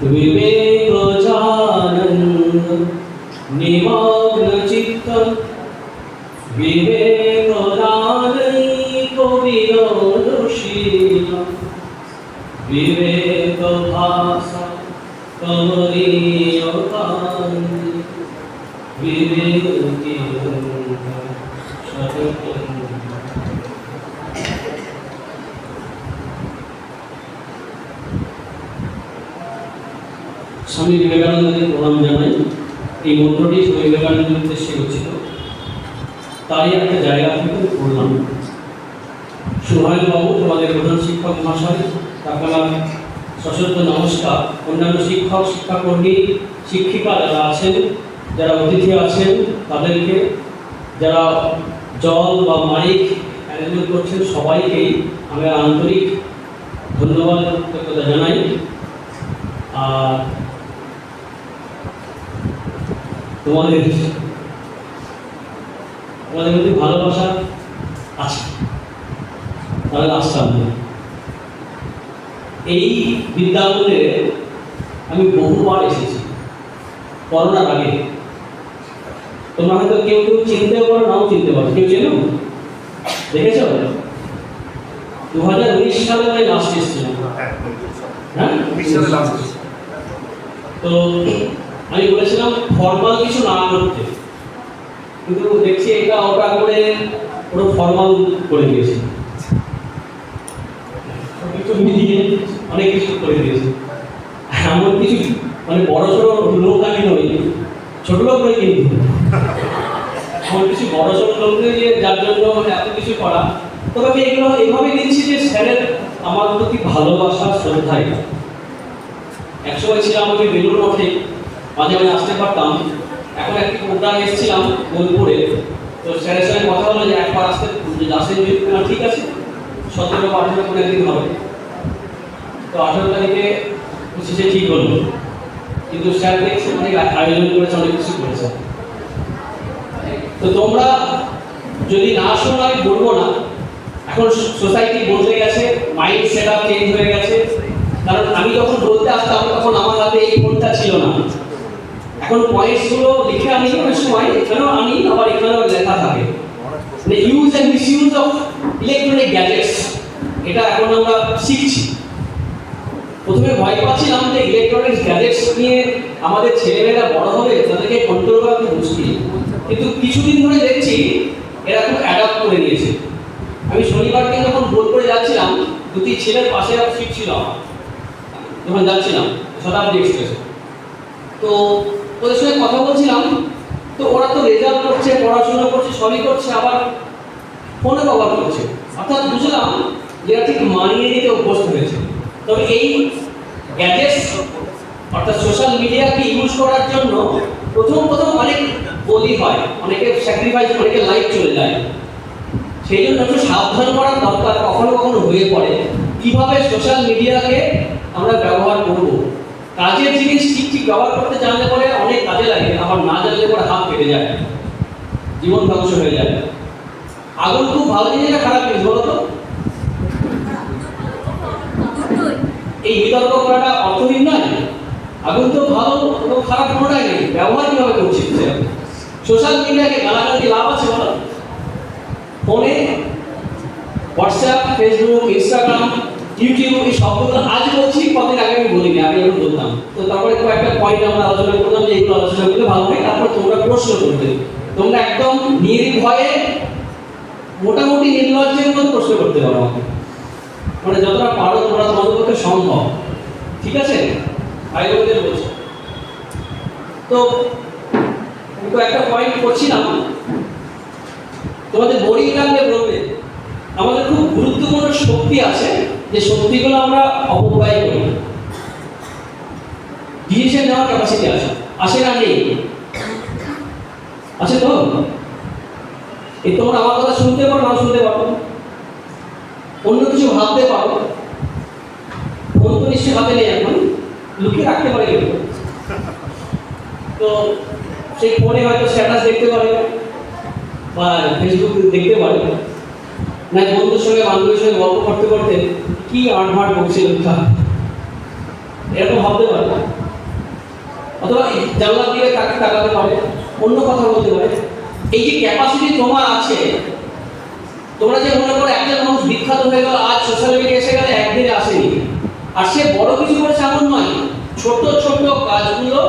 विवेक जानंद निमग्न चित्तम विवेक नानैको विनोदशीलम विवेक भाषा कमनीय कांति विवेकी स्वामी विवेकानंद प्रणाम জানাই। এই মন্ত্রটি স্বামী বিবেকানন্দের উদ্দেশ্যে রচিত, তারই একটা জায়গা থেকে পড়লাম। সুহাইল বাবু, তোমাদের প্রধান শিক্ষক মহাশয়, আপনার সশস্ত্র নমস্কার। অন্যান্য শিক্ষক, শিক্ষাকর্মী, শিক্ষিকা যারা আছেন, যারা অতিথি আছেন, তাদেরকে, যারা জল বা মাইক অ্যারেঞ্জমেন্ট করছেন, সবাইকেই আমি আন্তরিক ধন্যবাদ কৃতজ্ঞতা জানাই। আর তোমাদের মধ্যে ভালোবাসা আছে, তাহলে আসতাম না। এই বিদ্যালয়ে আমি বহুবার এসেছি করোনার আগে। তোমরা হয়তো কেউ কেউ চিনতেও পারো, নাও চিনতে পারো। কেউ চেনো? দেখেছ? 2019 সালে আমি লাস্ট এসেছিলাম। হ্যাঁ, 20 সালে লাস্ট। তো আমি বলেছিলাম ফর্মাল কিছু না করতে, কিন্তু দেখছি এটা ওটা করে পুরো ফর্মাল করে দিয়েছে, অনেক কিছু করে দিয়েছে। এমন কিছু মানে বড় সড়ো লোক আমি নই, ছোট লোক নই, কিন্তু এমন কিছু বড় সড়ো লোক নেই যে যার জন্য মানে এত কিছু করা। তবে আমি এগুলো এইভাবে দিচ্ছি যে স্যারের আমার প্রতি ভালোবাসা, শ্রদ্ধাই। একসময় ছিলাম আমি বেলুর মঠে, মাঝে মাঝে আসতে পারতাম। এখন একটি প্রোগ্রাম এসেছিলাম বোলপুরে, তো স্যারের সঙ্গে কথা হলো যে একবার আসেন, ঠিক আছে, 17 বা 18 কোনো একদিন হবে। তো 18 তারিখে সে ঠিক হলো, কিন্তু স্যার দেখছে অনেক আয়োজন করেছে, অনেক কিছু করেছে। তো তোমরা যদি না শোনো, আমি বলবো না। এখন সোসাইটি বদলে গেছে, মাইন্ড সেট আপ চেঞ্জ হয়ে গেছে। কারণ আমি যখন বলতে আসতাম তখন আমার হাতে এই ফোনটা ছিল না। এখন পয়েন্টসগুলো লিখে আনি অনেক সময়, এখানেও আনি, আবার এখানেও লেখা থাকে। মানে use and misuse of electronic gadgets, এটা এখন আমরা শিখছি। প্রথমে ভয় পাচ্ছিলাম যে ইলেকট্রনিক্স গ্যাজেটস নিয়ে আমাদের ছেলেমেয়েরা বড় হবে, তাদেরকে কন্ট্রোল করা খুব মুশকিল। কিন্তু কিছুদিন ধরে দেখছি এরা খুব অ্যাডাপ্ট করে নিয়েছে। আমি শনিবার দিন যখন বোলপুরে যাচ্ছিলাম, দুটি ছেলের পাশে একটা সিট ছিল আমার, যখন যাচ্ছিলাম শতাব্দী এক্সপ্রেসে। তো ওদের সঙ্গে কথা বলছিলাম, তো ওরা তো রেজাল্ট করছে, পড়াশোনা করছে, সবই করছে, আবার ফোনে ব্যবহার করছে। অর্থাৎ বুঝলাম যে এরা ঠিক মানিয়ে নিতে অভ্যস্ত হয়েছে। তবে এই গ্যাজেটস অর্থাৎ সোশ্যাল মিডিয়াকে ইউজ করার জন্য প্রথম অনেক বলি হয়, অনেকে স্যাক্রিফাইস, অনেকে লাইফ চলে যায়। সেই জন্য একটু সাবধান করার দরকার। কখনো কখনো হয়ে পড়ে কিভাবে সোশ্যাল মিডিয়াকে আমরা ব্যবহার করব। কাজের জিনিস ঠিক ব্যবহার করতে জানলে পরে অনেক কাজে লাগে, আবার না জানলে পরে হাত কেটে যায়, জীবন ধ্বংস হয়ে যায়। আগুন খুব ভালো জিনিস না খারাপ জিনিস বলো তো? এই বিতর্ক করাটা অর্থহীন নয়। আগুন তো ভালো এবং খারাপ কোনোটাই নেই, ব্যবহার কিভাবে করছি। সোশ্যাল মিডিয়াকে গালাগালি লাভ আছে বলো? ফোনে হোয়াটসঅ্যাপ, ফেসবুক, ইনস্টাগ্রাম, ইউটিউব, এই সবগুলো আজ বলছি, কদিন আগে আমি বলিনি, আমি এখন বলতাম। তো তারপরে কয়েকটা পয়েন্ট আমরা আলোচনা করলাম যে এগুলো আলোচনা করলে ভালো হয়। তারপর তোমরা প্রশ্ন করবে, তোমরা একদম নির্ভয়ে মোটামুটি নির্লজ্জের মতো প্রশ্ন করতে পারো আমাকে, মানে যতটা পারো তোমরা তোমাদের পক্ষে সম্ভব, ঠিক আছে? ভাইবোনদের বলছো। তো একটা পয়েন্ট করছিলাম, তোমাদের বোরিং লাগলে বলবে। আমাদের খুব গুরুত্বপূর্ণ শক্তি আছে, যে শক্তিগুলো আমরা অপব্যয় করি। ডিসিশন নেওয়ার ক্যাপাসিটি আছে না? নেই? আছে তো? এই তোমরা আমার কথা শুনতে পারো, না শুনতে পারো, অন্য কিছু ভাবতে পারো। ফোন তো নিশ্চয়ই হাতে নেই, এখন লুকিয়ে রাখতে পারে কেউ। তো সেই ফোনে হয়তো স্ট্যাটাস দেখতে পারে বা ফেসবুক দেখতে পারে, না বন্ধুর সঙ্গে বান্ধবীর সঙ্গে গল্প করতে করতে কি আটভাট বলছিল, এরকম ভাবতে পারে, অথবা জানলার দিকে তাকাতে পারে, অন্য কথা বলতে পারে। এই যে ক্যাপাসিটি তোমার আছে, তোমরা যে মনে করো একজন মানুষ বিখ্যাত হয়ে গেল, আজ সোশ্যাল মিডিয়া এসে গেলে একদিনে আসেনি, আর সে বড় কিছু করেছে এমন নয়, ছোট ছোট কাজগুলো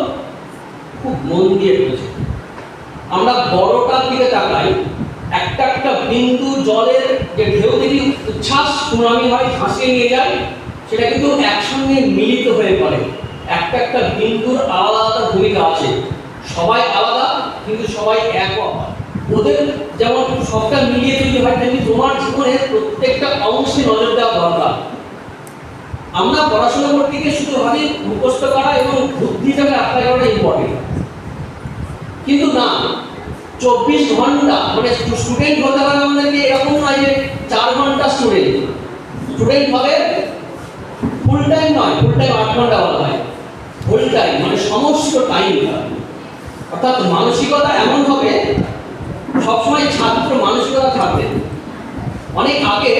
খুব মন দিয়ে করেছে। আমরা বড়টার দিকে তাকাই, একটা একটা বিন্দু জলের যে ঢেউ যদি উচ্ছ্বাস সুনামি হয় ভাসিয়ে নিয়ে যায়, সেটা কিন্তু একসঙ্গে মিলিত হয়ে পড়ে। একটা একটা বিন্দুর আলাদা আলাদা ভূমিকা আছে, সবাই আলাদা কিন্তু সবাই এক। ওদের যেমন সবটা মিলিয়ে তৈরি হয়, তেমনি তোমার জীবনের প্রত্যেকটা অংশে নজর দেওয়া দরকার। আমরা পড়াশোনা করতে গিয়ে শুধু ভাবি মুখস্থ করা এবং বুদ্ধিটাকে অ্যাপ্লাই করা ইম্পর্টেন্ট, কিন্তু না, 24 ঘন্টা মানে স্টুডেন্ট হতে হবে আমাদেরকে, এরকম নয় যে 4 ঘন্টা স্টুডেন্ট হবে, ফুল টাইম নয়, ফুল টাইম 8 ঘন্টা বলা হয়, ফুল টাইম মানে সমস্ত টাইম। অর্থাৎ মানসিকতা এমন হবে সবসময় ছাত্র মানসিকতা থাকবে। অনেক আগে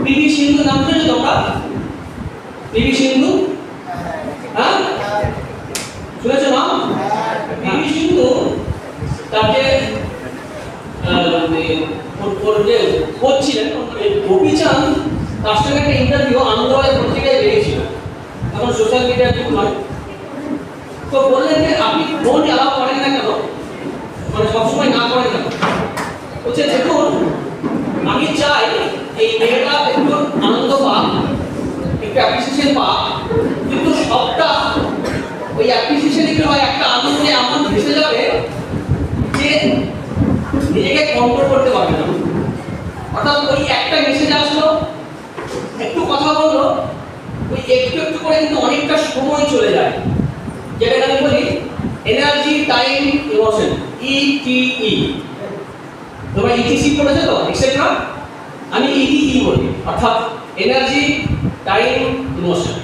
পিভি সিন্ধু নাম শুনেছো তোমরা? পিভি সিন্ধু, হ্যাঁ শুনেছো না? পিভি সিন্ধু তাকে করছিলেন গোপীচাঁদ, তার সঙ্গে একটা ইন্টারভিউ আনন্দবাজার পত্রিকায় বেরিয়েছিল, এখন সোশ্যাল মিডিয়ার যুগ নয়। তো বললেন যে আপনি ফোন অ্যালাউ করেন না কেন, মানে সবসময় না করেন কেন? বলছে দেখুন, আমি চাই এই মেয়েটা একটু আনন্দ পাক, একটু অ্যাপ্রিসিয়েশন পাক, কিন্তু সবটা ওই অ্যাপ্রিসিয়েশন কি হয়, একটা আনন্দে এমন ভেসে যাবে যে নিজেকে কন্ট্রোল করতে পারবে না। অর্থাৎ ওই একটা মেসেজ আসলো, একটু কথা বললো, ওই একটু একটু করে কিন্তু অনেকটা সময় চলে যায়, যেটা আমি বলি এনার্জি টাইম ইমোশন, ইটিই। তোমরা ইটিসি পড়েছো তো, এক্সেট্রা? আমি ইটিই বলি, অর্থাৎ এনার্জি টাইম ইমোশন।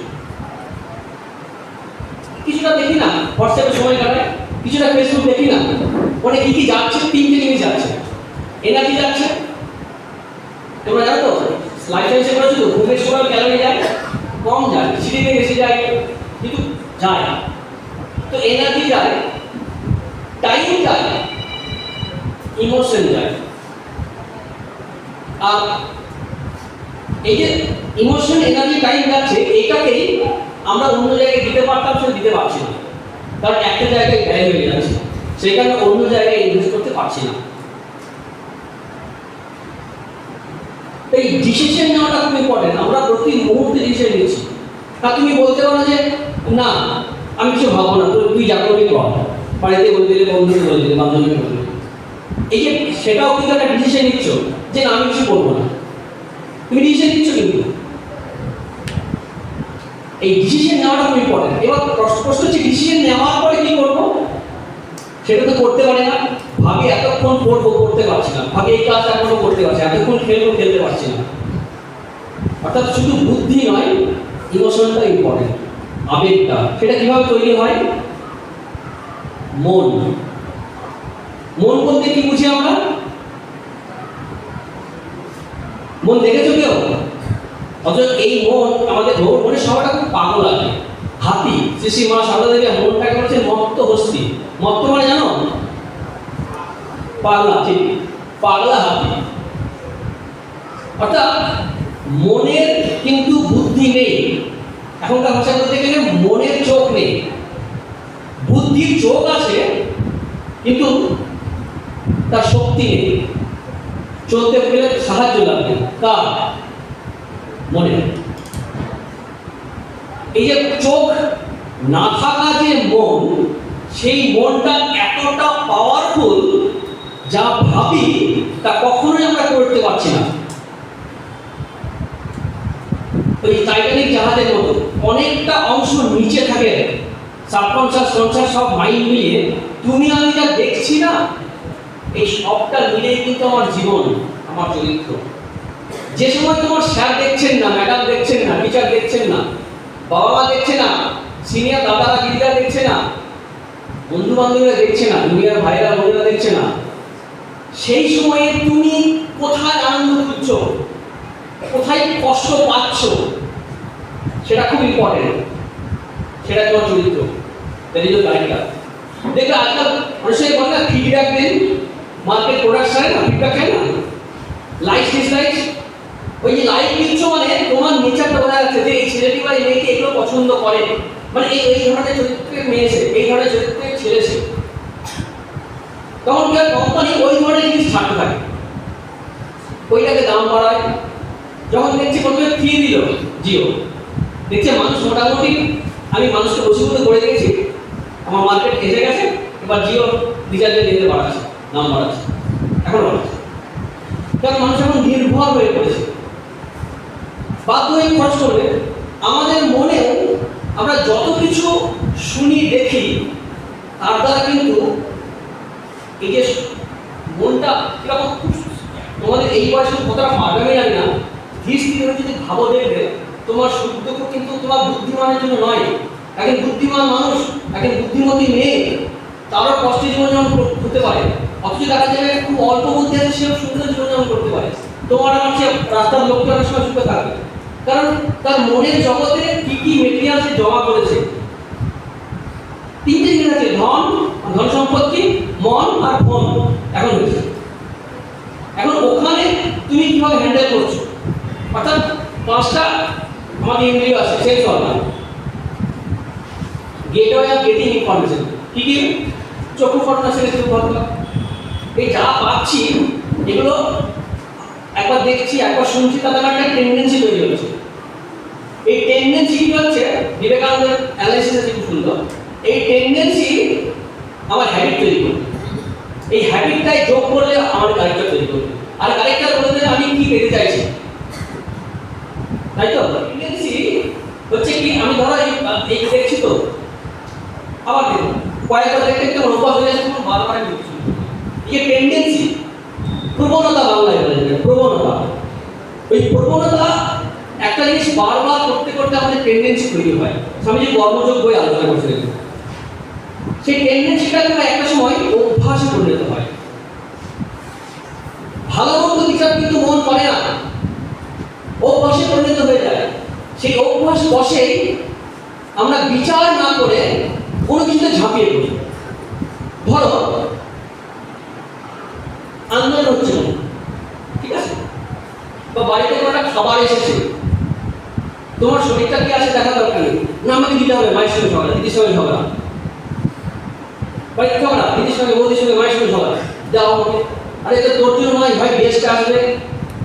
কিছুটা দেখি না হোয়াটসঅ্যাপে সময় কাটায়, কিছুটা ফেসবুক দেখি না, ওখানে কি কি যাচ্ছে, 3টে জিনিস যাচ্ছে। এনার্জি যাচ্ছে, তোমরা জানো তো, লাইফ সায়েন্সে পড়েছো তো, ঘুমের সময় ক্যালোরি যায় কম, যায় সিঁড়িতে বেশি যায়, কিন্তু যায়। তো এনার্জি যায়, টাইম যায়, ইমোশন যায়। আর এই যে ইমোশন, এনার্জি, টাইম যাচ্ছে, এটাকেই আমরা অন্য জায়গায় দিতে পারতাম, সেটা দিতে পারছি না, কারণ একটা জায়গায় ব্যয় হয়ে যাচ্ছে, সেই কারণে অন্য জায়গায় ইনভেস্ট করতে পারছি না। এই ডিসিশন নেওয়াটা খুব ইম্পর্টেন্ট। আমরা প্রতি মুহূর্তে ডিসিশন নিচ্ছি। আর তুমি বলতে পারো যে না আমি কিছু ভাববো না, তুই যা করবি কর, বাড়িতে বলে দিলে, বন্ধুকে বলে দিলে, বান্ধবীকে বলে দিলে, এই যে সেটাও কিন্তু একটা ডিসিশন নিচ্ছ যে না আমি কিছু করবো না, তুমি ডিসিশন নিচ্ছ। কিন্তু এই ডিসিশন নেওয়াটা খুব ইম্পর্টেন্ট। এবার প্রশ্ন হচ্ছে ডিসিশন নেওয়ার পরে কি করবো, সেটা তো করতে পারি না। ভাবি এতক্ষণ পড়বো, করতে পারছি না, ভাবি এই কাজটা এখনো করতে পারছি, এতক্ষণ খেলবো, খেলতে পারছি না। অর্থাৎ শুধু বুদ্ধি নয়, ইমোশনটা ইম্পর্টেন্ট, আবেগটা। সেটা কিভাবে তৈরি হয়? মন। মন বলতে কি বুঝি আমরা? মন দেখেছো কেউ? অথচ এই মন আমাদের মনের সবাইটা খুব পাগল লাগে। হাতি, শ্রী মা সারদা দেবী মনটাকে বলছে মত্ত হস্তি। মত্ত মানে জানো? পাগলা, ঠিক, পাগলা হাতি। অর্থাৎ মনের কিন্তু বুদ্ধি নেই। এখনকার ভাষা বলতে গেলে মনের চোখ নেই, বুদ্ধির চোখ আছে কিন্তু তার শক্তি নেই, চলতে গেলে সাহায্য লাগবে। কার? মনে। এই যে চোখ না থাকা যে মন, সেই মনটা এতটা পাওয়ারফুল, যা ভাবি তা কখনোই আমরা করতে পারছি না। ওই টাইটানিক জাহাজের মতো অনেকটা অংশ নিচে থাকে, সাবকনশাস কনশাস সব মাইন্ড মিলিয়ে তুমি আমি যা দেখছি না, এই সবটা মিলেই কিন্তু আমার জীবন, আমার চরিত্র। যে সময় তোমার স্যার দেখছেন না, ম্যাডাম দেখছেন না, টিচার দেখছেন না, বাবা মা দেখছে না, সিনিয়র দাদারা দিদিরা দেখছে না, বন্ধু বান্ধবীরা দেখছে না, দুনিয়ার ভাইরা বোনেরা দেখছে না, সেই সময়ে তুমি কোথায় আনন্দ খুঁজছো, কোথায় কষ্ট পাচ্ছ, সেটা খুব ইম্পর্টেন্ট। সেটা তোমার চরিত্র। That is the character. দেখবে আজকাল মানুষের বলে না ফিডব্যাক দেন, মার্কেট প্রোডাক্ট চায় না, ফিডব্যাক চায় না, লাইক ডিসলাইক। ওই যে লাইক দিচ্ছ মানে তোমার নেচারটা বোঝা যাচ্ছে যে এই ছেলেটি বা এই মেয়েটি এগুলো পছন্দ করে, মানে এই ধরনের চরিত্রের মেয়ে সে, এই ধরনের চরিত্রের ছেলে সে। তখন কি কোম্পানি ওই ধরনের জিনিস ছাড়তে থাকে, ওইটাকে দাম বাড়ায়। যখন দেখছি প্রথমে ফ্রি দিল জিও, দেখছে মানুষ মোটামুটি, আমি মানুষকে বসীভূত করে দিয়েছি, আমার মার্কেট এসে গেছে, এবার জিও রিচার্জে দিতে বাড়াচ্ছে, দাম বাড়াচ্ছে, এখন বাড়াচ্ছে। কারণ মানুষ এখন নির্ভর হয়ে পড়েছে, বাধ্য হয়ে খরচ করবে। আমাদের মনেও আমরা যত কিছু শুনি দেখি তার দ্বারা কিন্তু এই যে মনটা কিরকম, তোমাদের এই বয়সে কতটা পারবে জানি না, ধীর স্থির হয়ে যদি ভাবো দেখবে তোমার সুখ দুঃখ কিন্তু তোমার বুদ্ধিমানের জন্য নয়। একজন বুদ্ধিমান মানুষ, একজন বুদ্ধিমতী মেয়ে, তারও কষ্টে জীবনযাপন করতে পারে, অথচ দেখা যাবে খুব অল্প বুদ্ধি আছে সেও সুন্দর জীবনযাপন করতে পারে। তোমার আমার চেয়ে রাস্তার লোকটা অনেক সময় সুখে থাকবে, কারণ তার মনের জগতে কি কি মেটেরিয়াল সে জমা করেছে। তিনটে জিনিস আছে, ধন, ধন সম্পত্তি, মন আর ফোন এখন হয়েছে। এখন ওখানে তুমি কিভাবে হ্যান্ডেল করছো, অর্থাৎ পাঁচটা আমাদের ইন্দ্রিয় আছে, sense organ, gateway of getting information. কি কি? চক্ষু ফটনা সেন্স অর্গান। এই যা পাচ্ছি এগুলো একবার দেখছি, একবার শুনছি, তাদের একটা টেন্ডেন্সি তৈরি হচ্ছে। এই টেন্ডেন্সি কি হচ্ছে, বিবেকানন্দের অ্যানালাইসিস আছে খুব সুন্দর। এই টেন্ডেন্সি আমার হ্যাবিট তৈরি করবে, এই হ্যাবিটটাই যোগ করলে আমার ক্যারেক্টার তৈরি করবে, আর ক্যারেক্টার বলতে আমি কি পেতে চাইছি, তাই তো? টেন্ডেন্সি হচ্ছে কি, আমি ধরো এই দেখছি তো, আবার দেখুন কয়েকবার দেখতে দেখতে অনুভব হয়ে যাচ্ছে, কোনো বারবার দেখছি। এই টেন্ডেন্সি, প্রবণতা বাংলায় বলে যায়, প্রবণতা। ওই প্রবণতা একটা জিনিস বারবার করতে করতে আমাদের টেন্ডেন্সি তৈরি হয়। স্বামীজি কর্মযোগ বই আলোচনা করছিলেন, সেই টেন্ডেন্সিটা একটা সময় অভ্যাসে পরিণত হয়। ভালো মন্দ বিচার কিন্তু মন করে না, অভ্যাসে পরিণত হয়ে যায়। সেই অভ্যাস বসেই আমরা বিচার না করে কোনো কিছুতে ঝাঁপিয়ে পড়ি। ধরো আন্দোলন হচ্ছে না, ঠিক আছে, বা বাড়িতে কোনো একটা খাবার এসেছে, তোমার শরীরটা কি আছে দেখা দরকার নেই, না আমাকে দিতে হবে, মায়ের সঙ্গে ঝগড়া, দিদির সঙ্গে ঝগড়া, বাড়িতে ঝগড়া, দিদির সঙ্গে, বৌদির সঙ্গে, মায়ের সঙ্গে ঝগড়া, যাও আমাকে, আরে এটা তোর জন্য নয় ভাই, গেস্ট আসবে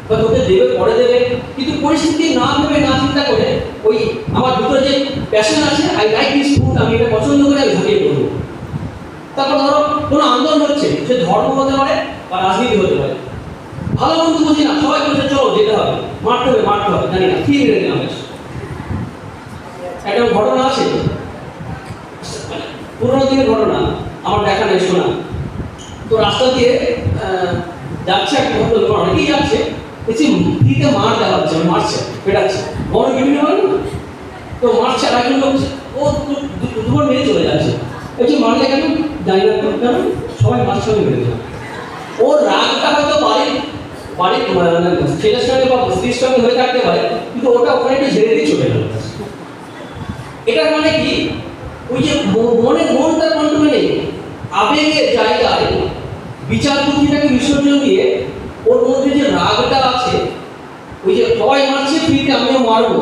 বা তোকে দেবে, পরে দেবে। কিন্তু পরিস্থিতি না ভেবে, না চিন্তা করে, ওই আমার ভিতরে যে প্যাশন আছে, আই লাইক দিস ফুড, আমি এটা পছন্দ করে আমি ঝাঁপিয়ে পড়বো। তারপর ধরো কোনো আন্দোলন হচ্ছে, সে ধর্ম হতে পারে বা রাজনীতি হতে পারে, ভালো মন্দ বুঝি না, সবাই বলছে চলো যেতে হবে, মারতে হবে, মারতে হবে, জানি না কি মেরে নিলাম। একটা ঘটনা আছে, পুরোনো দিনের ঘটনা, আমার দেখা নেই, শোনা। তো রাস্তা দিয়ে যাচ্ছে একটা ভদ্রলোক, অনেকেই যাচ্ছে, দেখছি ফ্রিতে মার দেওয়া হচ্ছে, মারছে, পেটাচ্ছে, বড় বিভিন্ন হয় না, তো মারছে। আর একজন লোক ও দুপুর মেরে চলে যাচ্ছে, বলছি মারলে কেন, জানি না কেন, সবাই মার সঙ্গে মেরে দিল। ওর রাগটা হয়তো বাড়ির ছেলের সঙ্গে বা স্ত্রীর সঙ্গে হয়ে থাকতে পারে, কিন্তু ওটা ওখানে একটু ঝেড়ে দিয়ে চলে গেল। এটার মানে কি, ওই যে মনটা কন্ট্রোলে নেই, আবেগের জায়গায় বিচার বুদ্ধিটাকে বিসর্জন দিয়ে ওর মধ্যে যে রাগটা আছে, ওই যে সবাই মারছে ফ্রিতে আমিও মারবো,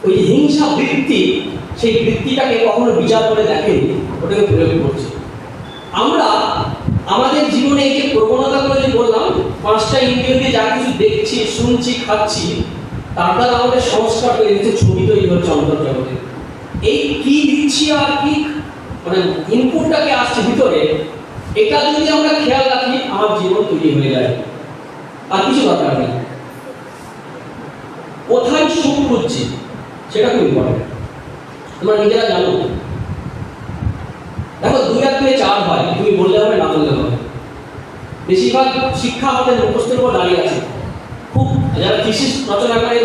ওই যে হিংসা বৃত্তি, সেই বৃত্তিটাকে কখনো বিচার করে দেখেনি, ওটাকে প্রয়োগ করছে। আমরা আমাদের জীবনে এই যে প্রবণতাগুলো যে বললাম, পাঁচটা ইন্দ্রিয় দিয়ে যা কিছু দেখছি, শুনছি, খাচ্ছি, তার দ্বারা আমাদের সংস্কার তৈরি হচ্ছে, ছবি তৈরি হচ্ছে অন্তর্জগতে। এই কি দিচ্ছি আর কি মানে ইনপুটটাকে আসছে ভিতরে, এটা যদি আমরা খেয়াল রাখি, আমার জীবন তৈরি হয়ে যায়, আর কিছু দরকার নেই। কোথায় সুখ খুঁজছি সেটা খুব ইম্পর্টেন্ট, তোমরা নিজেরা জানো। দেখো 2 আর 2 4 হয়, তুমি বললে হবে, না বললে হবে। বেশিরভাগ শিক্ষা আমাদের মুখস্থের উপর দাঁড়িয়ে আছে। খুব যারা থিসিস রচনা করে,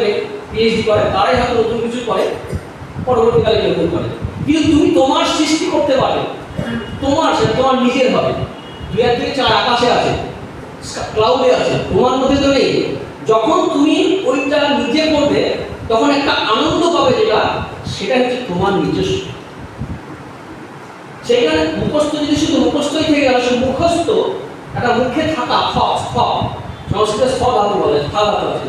পিএইচডি করে, তারাই হয়তো নতুন কিছু করে, পরবর্তীকালে কেউ করে। কিন্তু তুমি তোমার সৃষ্টি করতে পারবে, সেটা তোমার নিজের হবে। 2 আর 2 4 আকাশে আছে, ক্লাউডে আছে, তোমার মধ্যে তো নেই। যখন তুমি ওইটা নিজে করবে, তখন একটা আনন্দ পাবে, সেটা হচ্ছে তোমার নিজস্ব। সেইখানে মুখস্থ যদি শুধু মুখস্থই থেকে গেল, শুধু মুখস্থ একটা মুখে থাকা সংস্কৃতে স্থ ধাতু বলে, স্থা ধাতু আছে,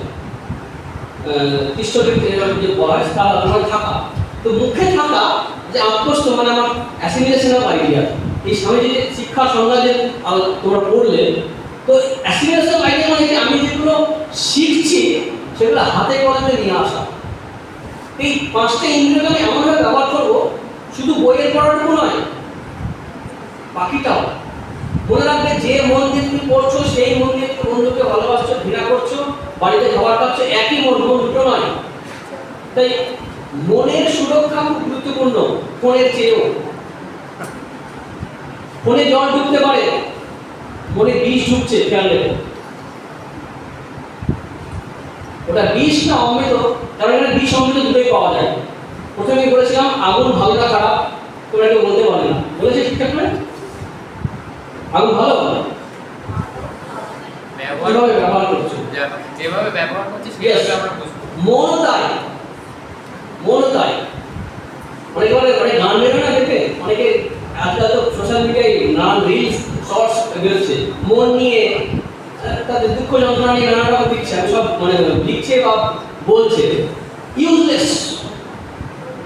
তিষ্ঠটির যে বলা হয় স্থা ধাতু মানে থাকা। তো মুখে থাকা যে আত্মস্থ মানে আমার অ্যাসিমিলেশন অফ আইডিয়া, এই স্বামীজি যে শিক্ষা সংজ্ঞা যে তোমরা পড়লে, তো অ্যাসিমিলেশন অফ আইডিয়া মানে যে আমি যেগুলো শিখছি সেগুলো হাতে কলমে নিয়ে আসা। এই পাঁচটা ইন্দ্রিয়কে আমি এমনভাবে ব্যবহার করবো, শুধু বইয়ের পড়াটুকু নয়, বাকিটাও মনে রাখবে। যে মন দিয়ে তুমি পড়ছো সেই মন দিয়ে তুমি বন্ধুকে ভালোবাসছো, ঘৃণা করছো, বাড়িতে খাবার খাচ্ছো, একই মন, মন দুটো নয়। তাই মনের সুরক্ষা খুব গুরুত্বপূর্ণ, ফোনের চেয়েও। ফোনে জল ঢুকতে পারে, মনে বিষ ঢুকছে, খেয়াল রেখো। ওটা বিষ না অমৃত, কারণ এখানে বিষ অমৃত দুটোই পাওয়া যায়। প্রথমে বলেছিলাম আগুন ভালো না খারাপ, তোমরা কেউ বলতে পারবে না, বলেছে ঠিকঠাক করে? আগুন ভালো ব্যবহার করছো, যেভাবে ব্যবহার করছি সেভাবে আমরা বুঝবো। মনও তাই। অনেকে বলে অনেক গান বেরোয় না দেখে, অনেকে আজকাল তো সোশ্যাল মিডিয়ায় নানান রিলস শর্টস বেরোচ্ছে, মন নিয়ে তাদের দুঃখ যন্ত্রণা নিয়ে নানা রকম দিচ্ছে, সব মানে লিখছে বা বলছে। ইউজলেস,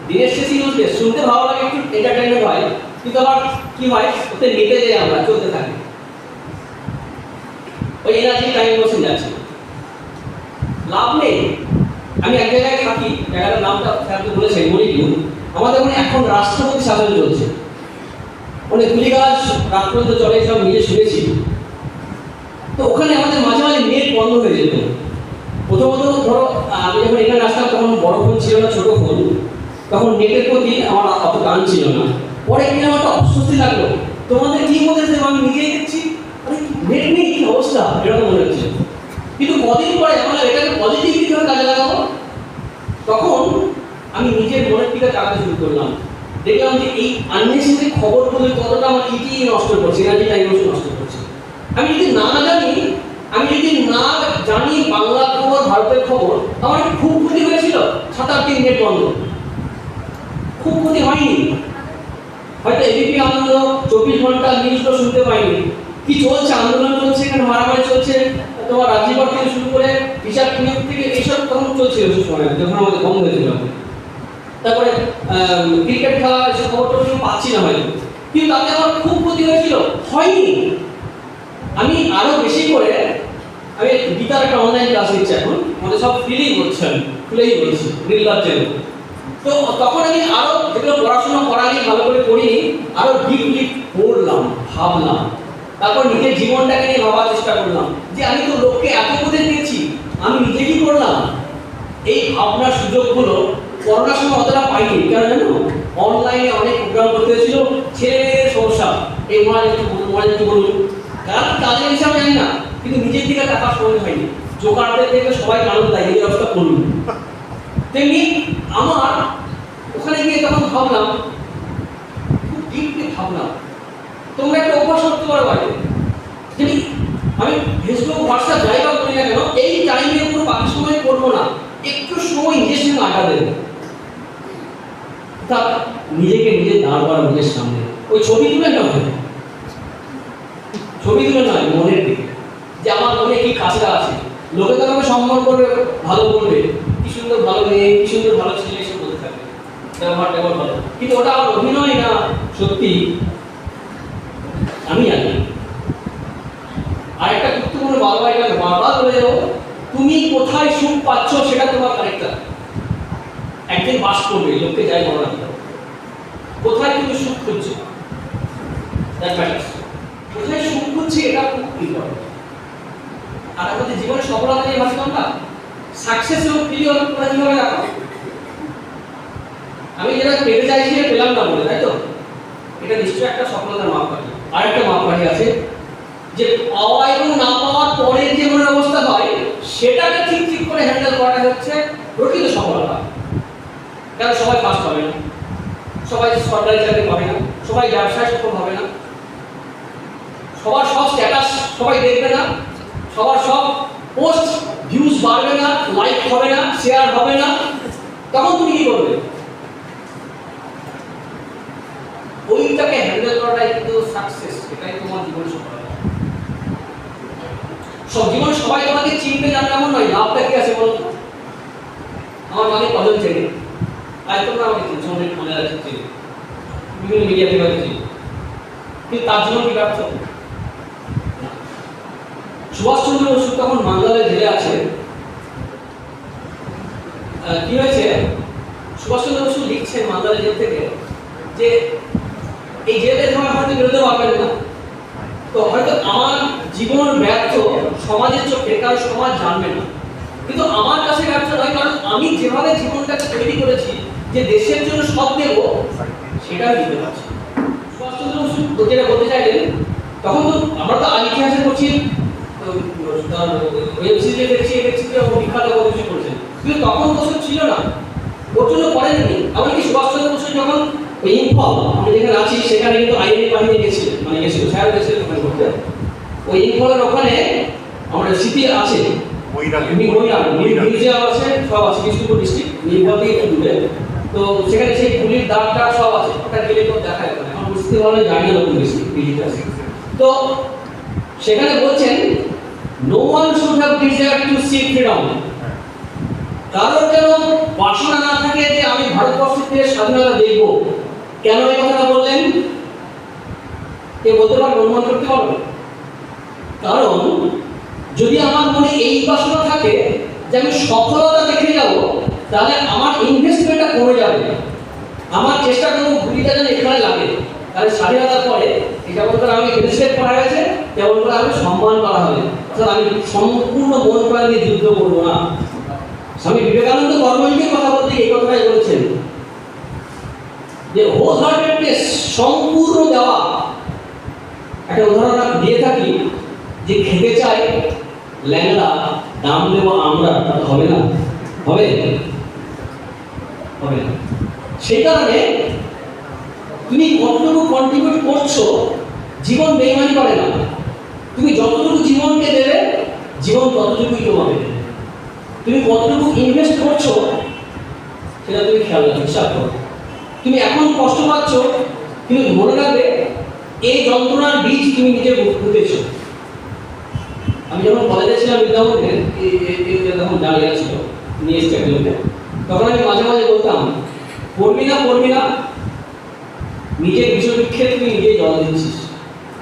দিনের শেষে ইউজলেস। শুনতে ভালো লাগে, একটু এন্টারটেনমেন্ট হয়, কিন্তু আবার কি হয়, ওতে মেতে যাই আমরা, চলতে থাকি, ওই এনার্জি টাইম বসে যাচ্ছে, লাভ নেই। আমি এক জায়গায় থাকি, জায়গাটার নামটা স্যারকে বলেছেন, মণিপুর। আমাদের ওখানে এখন রাষ্ট্রপতি শাসন চলছে, অনেক গুলিগাছ রাত পর্যন্ত চলে, সব নিজে শুনেছি। তো ওখানে আমাদের মাঝে মাঝে নেট বন্ধ হয়ে যেত। প্রথমত ধরো আমি যখন এখানে আসতাম তখন বড় ফোন ছিল না, ছোট ফোন, তখন নেটের প্রতি আমার অত টান ছিল না। পরে কিনা আমার একটা অস্বস্তি লাগলো, তোমাদের কি মনে হচ্ছে আমি নিজেই দেখছি নেট নেই, কি অবস্থা, এরকম মনে হচ্ছে। কিন্তু কদিন পরে আমরা এটাকে পজিটিভ কিভাবে কাজে লাগাবো, তখন আমি নিজের মনের দিকে তাকাতে শুরু করলাম। দেখলাম যে এই আননেসেসারি খবরগুলো কতটা আমার ইটি নষ্ট করছে, এনার্জি টাইম নষ্ট করছে। আমি যদি না জানি বাংলা খবর, ভারতের খবর, আমার খুব ক্ষতি হয়েছিল। 7-8 দিন নেট বন্ধ, খুব ক্ষতি হয়নি। হয়তো এবিপি আনন্দ 24 ঘন্টা নিউজটা শুনতে পাইনি, কি চলছে, আন্দোলন চলছে, এখানে মারামারি চলছে, তোমার রাজ্যপাল থেকে শুরু করে বিচার নিয়োগ থেকে এইসব তখন চলছিল সে সময়, যখন আমাদের বন্ধ হয়েছিল। তারপরে ক্রিকেট খেলা এসব খবরটা পাচ্ছি না হয়তো, কিন্তু তাতে আমার খুব ক্ষতি হয়েছিল, হয়নি। আমি আরো বেশি করে, আমি গীতার একটা অনলাইন ক্লাস নিচ্ছি এখন, আমাদের সব ফ্রিই হচ্ছে, আমি খুলেই বলছি নির্লজ্জে। তো তখন আমি আরো যেগুলো পড়াশোনা করানি, ভালো করে পড়িনি, আরো ডিপলি পড়লাম, ভাবলাম, তারপর নিজের জীবনটাকে নিয়ে ভাবার চেষ্টা করলাম যে আমি তো লোককে এত উপদেশ দিয়েছি, আমি নিজে কি করলাম। এই ভাবনার সুযোগগুলো করোনার সময় অতটা পাইনি, কেন জানো, অনলাইনে অনেক প্রোগ্রাম করতে হয়েছিল, ছেলে মেয়েদের সমস্যা, এই একটু বলুন, কাজের হিসাবে জানি না, কিন্তু নিজের দিকে টাকা সময় হয়নি। জোকারদের থেকে সবাই কারণ দেয়, এই ব্যবস্থা করুন। তেমনি আমার ওখানে গিয়ে তখন ভাবলাম, খুব ডিপলি ভাবলাম, তোমরা একটা অভ্যাস করতে পারো বাড়িতে, যে আমি ফেসবুক হোয়াটসঅ্যাপ জায়গা করি না কেন, এই টাইমে কোনো বাকি সময় করবো না, একটু সময় নিজের সঙ্গে আড্ডা দেবো। তা নিজেকে নিজে দাঁড় করা, নিজের সামনে ওই ছবি তুলে না, ছবি তুলে নয়, মনের দিকে, যে আমার মনে কি কাজটা আছে। লোকে তো আমাকে সম্মান করবে, ভালো বলবে, কি সুন্দর ভালো মেয়ে, কি সুন্দর ভালো ছেলে, এসব বলতে থাকবে, ব্যবহারটা ভালো, কিন্তু ওটা আমার অভিনয় না সত্যি, আমি জানি। আরেকটা গুরুত্বপূর্ণ বারবার বলে যাবো, তুমি কোথায় সুখ পাচ্ছ সেটা তোমার ক্যারেক্টার। একদিন বাস করবে, লোককে যাই বলো না, কোথায় তুমি সুখ খুঁজছো, কোথায় সুখ খুঁজছি, এটা খুব ইম্পর্টেন্ট। আর আমাদের জীবনে সফলতা নিয়ে ভাবতাম না, সাকসেস এবং ফেলিওর তোমরা কিভাবে রাখো। আমি যেটা পেতে চাইছি পেলাম না বলে, তাই তো, এটা নিশ্চয়ই একটা সফলতার মাপকাঠি। আরেকটা মাপকাঠি আছে, যে পাওয়া এবং না পাওয়ার পরের যে মনের অবস্থা হয়, সেটাকে ঠিক করে হ্যান্ডেল করাটা হচ্ছে প্রকৃত সফলতা। কারণ সবাই ফার্স্ট হবে না, সবাই সরকারি চাকরি পাবে না, সবাই ব্যবসায় সফল হবে না, সবার সব স্ট্যাটাস সবাই দেখবে না, সবার সব পোস্ট ভিউজ বাড়বে না, লাইক হবে না, শেয়ার হবে না। তখন তুমি কি করবে? ওইটাকে হ্যান্ডেল সাকসেস, এটাই তোমার জীবনের সফলতা। সব জীবনে সবাই তোমাকে চিনতে জানবে এমন নয়, লাভটা কি আছে বলো তো? আমার মাকে কজন চেনে, তাই তোমরা আমাকে চিনছো, অনেক মনে রাখছি, বিভিন্ন মিডিয়া থেকে চিনি, কিন্তু তার জীবন কি ব্যর্থ? সুভাষচন্দ্র বসু তখন বাংলাদেশ জেলে আছে, কি হয়েছে, সুভাষচন্দ্র বসু লিখছেন বাংলাদেশ জেল থেকে যে এই জেলের সময় হয়তো বেরোতে পারবেন না, তো হয়তো আমার জীবন ব্যর্থ সমাজের চোখে, কারণ সমাজ জানবে না, কিন্তু আমার কাছে ব্যর্থ নয়, কারণ আমি যেভাবে জীবনটাকে তৈরি করেছি যে দেশের জন্য সব দেব, সেটা দিতে পারছি। সুভাষচন্দ্র বসু যেটা বলতে চাইলেন, তখন তো আমরা তো ইতিহাসে করছি, ওয়েব সিরিজে দেখছি, বিখ্যাত কিছু করেছেন, কিন্তু তখন বসু ছিল না, ওর জন্য করেননি। এমনকি সুভাষচন্দ্র বসু যখন ওই ইম্ফল, আমি যেখানে আছি সেখানে কিন্তু আইএনএ বাহিনী গেছিলেন, মানে গেছিল স্যার গেছিলেন ওখানে করতে, ওই ইম্ফলের ওখানে আমাদের স্মৃতি আছে, মিউজিয়াম আছে, সব আছে, বিষ্ণুপুর ডিস্ট্রিক্ট ইম্ফল থেকে একটু দূরে, তো সেখানে সেই পুলির দাগ টাগ সব আছে, ওটা গেলে তো দেখায়, এখন বুঝতে পারলে জানি না কোন ডিস্ট্রিক্ট আছে। তো সেখানে বলছেন no one should have desire to see freedom, কারোর যেন বাসনা না থাকে যে আমি ভারতবর্ষের স্বাধীনতা দেখব। কেন এই কথাটা বললেন কে বলতে পারবে, অনুমান করতে পারবে? কারণ যদি আমার মনে এই বাসনা থাকে যে আমি সফলতা দেখে যাব, তাহলে আমার ইনভেস্টমেন্টটা কমে যাবে, আমার চেষ্টা করবো গুলিটা যেন এখানে লাগে, তাহলে স্বাধীনতার পরে যেমন করে আমি রেসপেক্ট করা গেছে, তেমন করে আমি সম্মান করা হবে, অর্থাৎ আমি সম্পূর্ণ মন প্রাণ দিয়ে যুদ্ধ করবো না। স্বামী বিবেকানন্দ কর্মযোগের কথা বলতে এই কথাটাই বলেছেন যে হোল হার্টেডনেস, সম্পূর্ণ দেওয়া। একটা উদাহরণ দিয়ে থাকি যে খেতে চাই ল্যাংড়া, দাম দেবো আমরা, হবে না, হবে হবে না। সেই কারণে তুমি কতটুকু কন্ট্রিবিউট করছো, জীবন বেইমানি করে না, তুমি যতটুকু জীবনকে দেবে জীবন ততটুকুই তোমাকে দেবে। তুমি কতটুকু ইনভেস্ট করছো সেটা তুমি খেয়াল রাখো, হিসাব করো। তুমি এখন কষ্ট পাচ্ছ, কিন্তু মনে রাখবে এই যন্ত্রণার বীজ তুমি নিজে পুঁতেছো। আমি যখন কলেজে ছিলাম বিদ্যামন্দিরে, যখন দাঁড়িয়ে ছিল নিয়ে এসছে একজনকে, তখন আমি মাঝে মাঝে বলতাম পড়বি না, নিজের বিষবৃক্ষে তুমি নিজে জল দিচ্ছিস।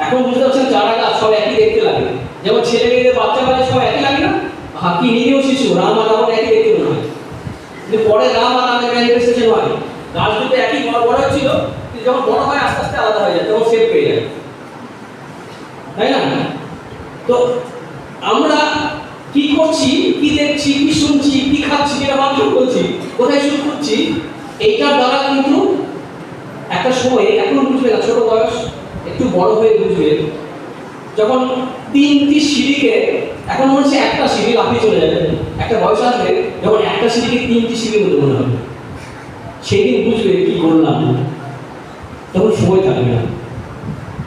এখন বুঝতে পারছেন চারা গাছ সব একই দেখতে লাগে, যেমন ছেলে মেয়েদের বাচ্চা বাচ্চা সব একই লাগে না, হাকি নিজেও শিশু, রাম আর রাবণ একই দেখতে মনে হয়, কিন্তু পরে রাম আর রামের ম্যানিফেস্টেশন হয়, গাছ দুটো একই বড় বড় ছিল, কিন্তু যখন বড় হয় আস্তে আস্তে আলাদা হয়ে যায়, তখন শেপ পেয়ে যায়, তাই না? তো আমরা কি করছি, কি দেখছি, কি শুনছি, কি খাচ্ছি, যেটা মাত্র করছি, কোথায় শুরু করছি, এইটার দ্বারা কিন্তু একটা সময়, এখন বুঝবে না, ছোট বয়স, একটু বড় হয়ে বুঝবে, যখন 3টি সিঁড়িকে এখন মনে হচ্ছে একটা সিঁড়ি লাফিয়ে চলে যাবে, একটা বয়স আসবে যখন একটা সিঁড়িকে 3টি সিঁড়ির মতো মনে হবে, সেদিন বুঝবে কি করলাম, তখন সময় থাকবে না।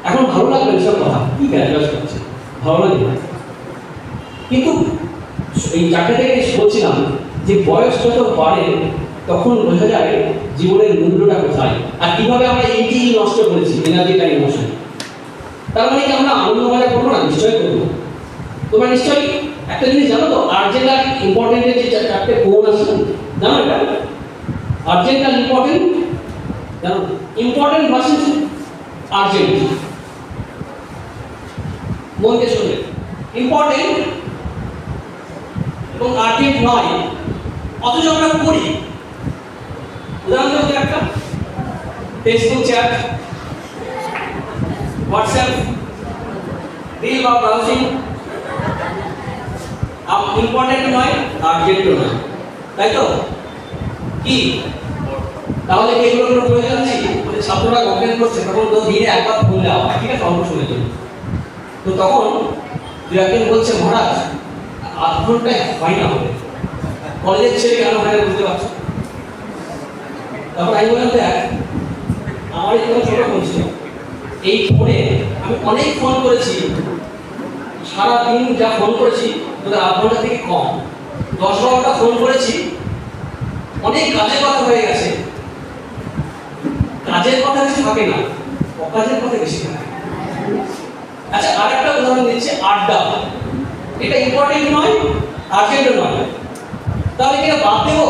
এখন ভালো লাগবে সব কথা, কি ব্যাস করছে, ভালো লাগে না, কিন্তু এই চাকরি থেকে বলছিলাম যে বয়স যত বাড়ে তখন বোঝা যায় জীবনের মূল্যটা কোথায়, আর কিভাবে আমরা এইটি নষ্ট করেছি, এনার্জিটা, ইমোশন। তার মানে কি আমরা আনন্দ মজা করবো না? নিশ্চয়ই করবো। তোমরা নিশ্চয়ই একটা জিনিস জানো তো, আর্জেন্ট আর ইম্পর্টেন্টের যে চারটে কোণ আছে, জানো এটা? আর্জেন্ট আর ইম্পর্টেন্ট জানো? ইম্পর্টেন্ট ভার্সেস আর্জেন্ট, মন দিয়ে শুনবে, ইম্পর্টেন্ট এবং আর্জেন্ট নয়, অথচ আমরা করি। উদাহরণ দেবো একটা, ফেসবুক চ্যাট, হোয়াটসঅ্যাপ, রিল বা ব্রাউজিং, ইম্পর্টেন্ট নয়, আর্জেন্টও নয়, তাই তো? কি তাহলে কি এগুলো কোনো প্রয়োজন নেই? ছাত্ররা কমপ্লেন করছে, তখন তো দিনে একবার ফোন দেওয়া হয়, ঠিক আছে, অল্প সময়ের জন্য। তো তখন দু একজন বলছে মহারাজ 8 ঘন্টায় হয় না, হবে কলেজের ছেলে কেন হয় না, বুঝতে পারছো? তারপর আমি বললাম দেখ, আমার এই ছোট ফোন ছিল, এই ফোনে আমি অনেক ফোন করেছি, সারাদিন যা ফোন করেছি তোদের 8 ঘন্টা থেকে কম, 10-12টা ফোন করেছি, অনেক কাজের কথা হয়ে গেছে, কাজের কথা বেশি থাকে না, অকাজের কথা বেশি থাকে। আচ্ছা, আরেকটা উদাহরণ দিচ্ছি, আড্ডা। এটা ইম্পর্টেন্ট নয়, আর্জেন্টও নয়, তাহলে কি বাদ দেবো?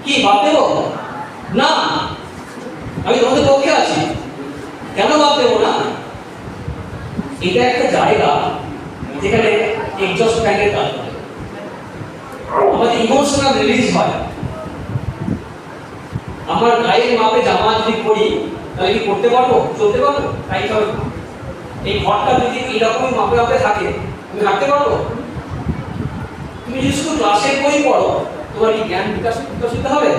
কি বাদ দেবো? না, আমি তোমাদের পক্ষে আছি। কেন বাদ দেবো না? এটা একটা জায়গা যেখানে এক্সস্ট ফ্যানের কাজ করে, আমাদের ইমোশনাল রিলিজ হয়। আমার গায়ের মাপে জামা যদি পরি, তাহলে কি করতে পারবো, চলতে পারবো? তাই হবে। এই ঘরটা যদি এইরকমই মাপে মাপে থাকে, তুমি হাঁটতে পারবো? তুমি যদি শুধু ক্লাসের বই পড়ো, তোমার কি জ্ঞান বিকশিত হবে?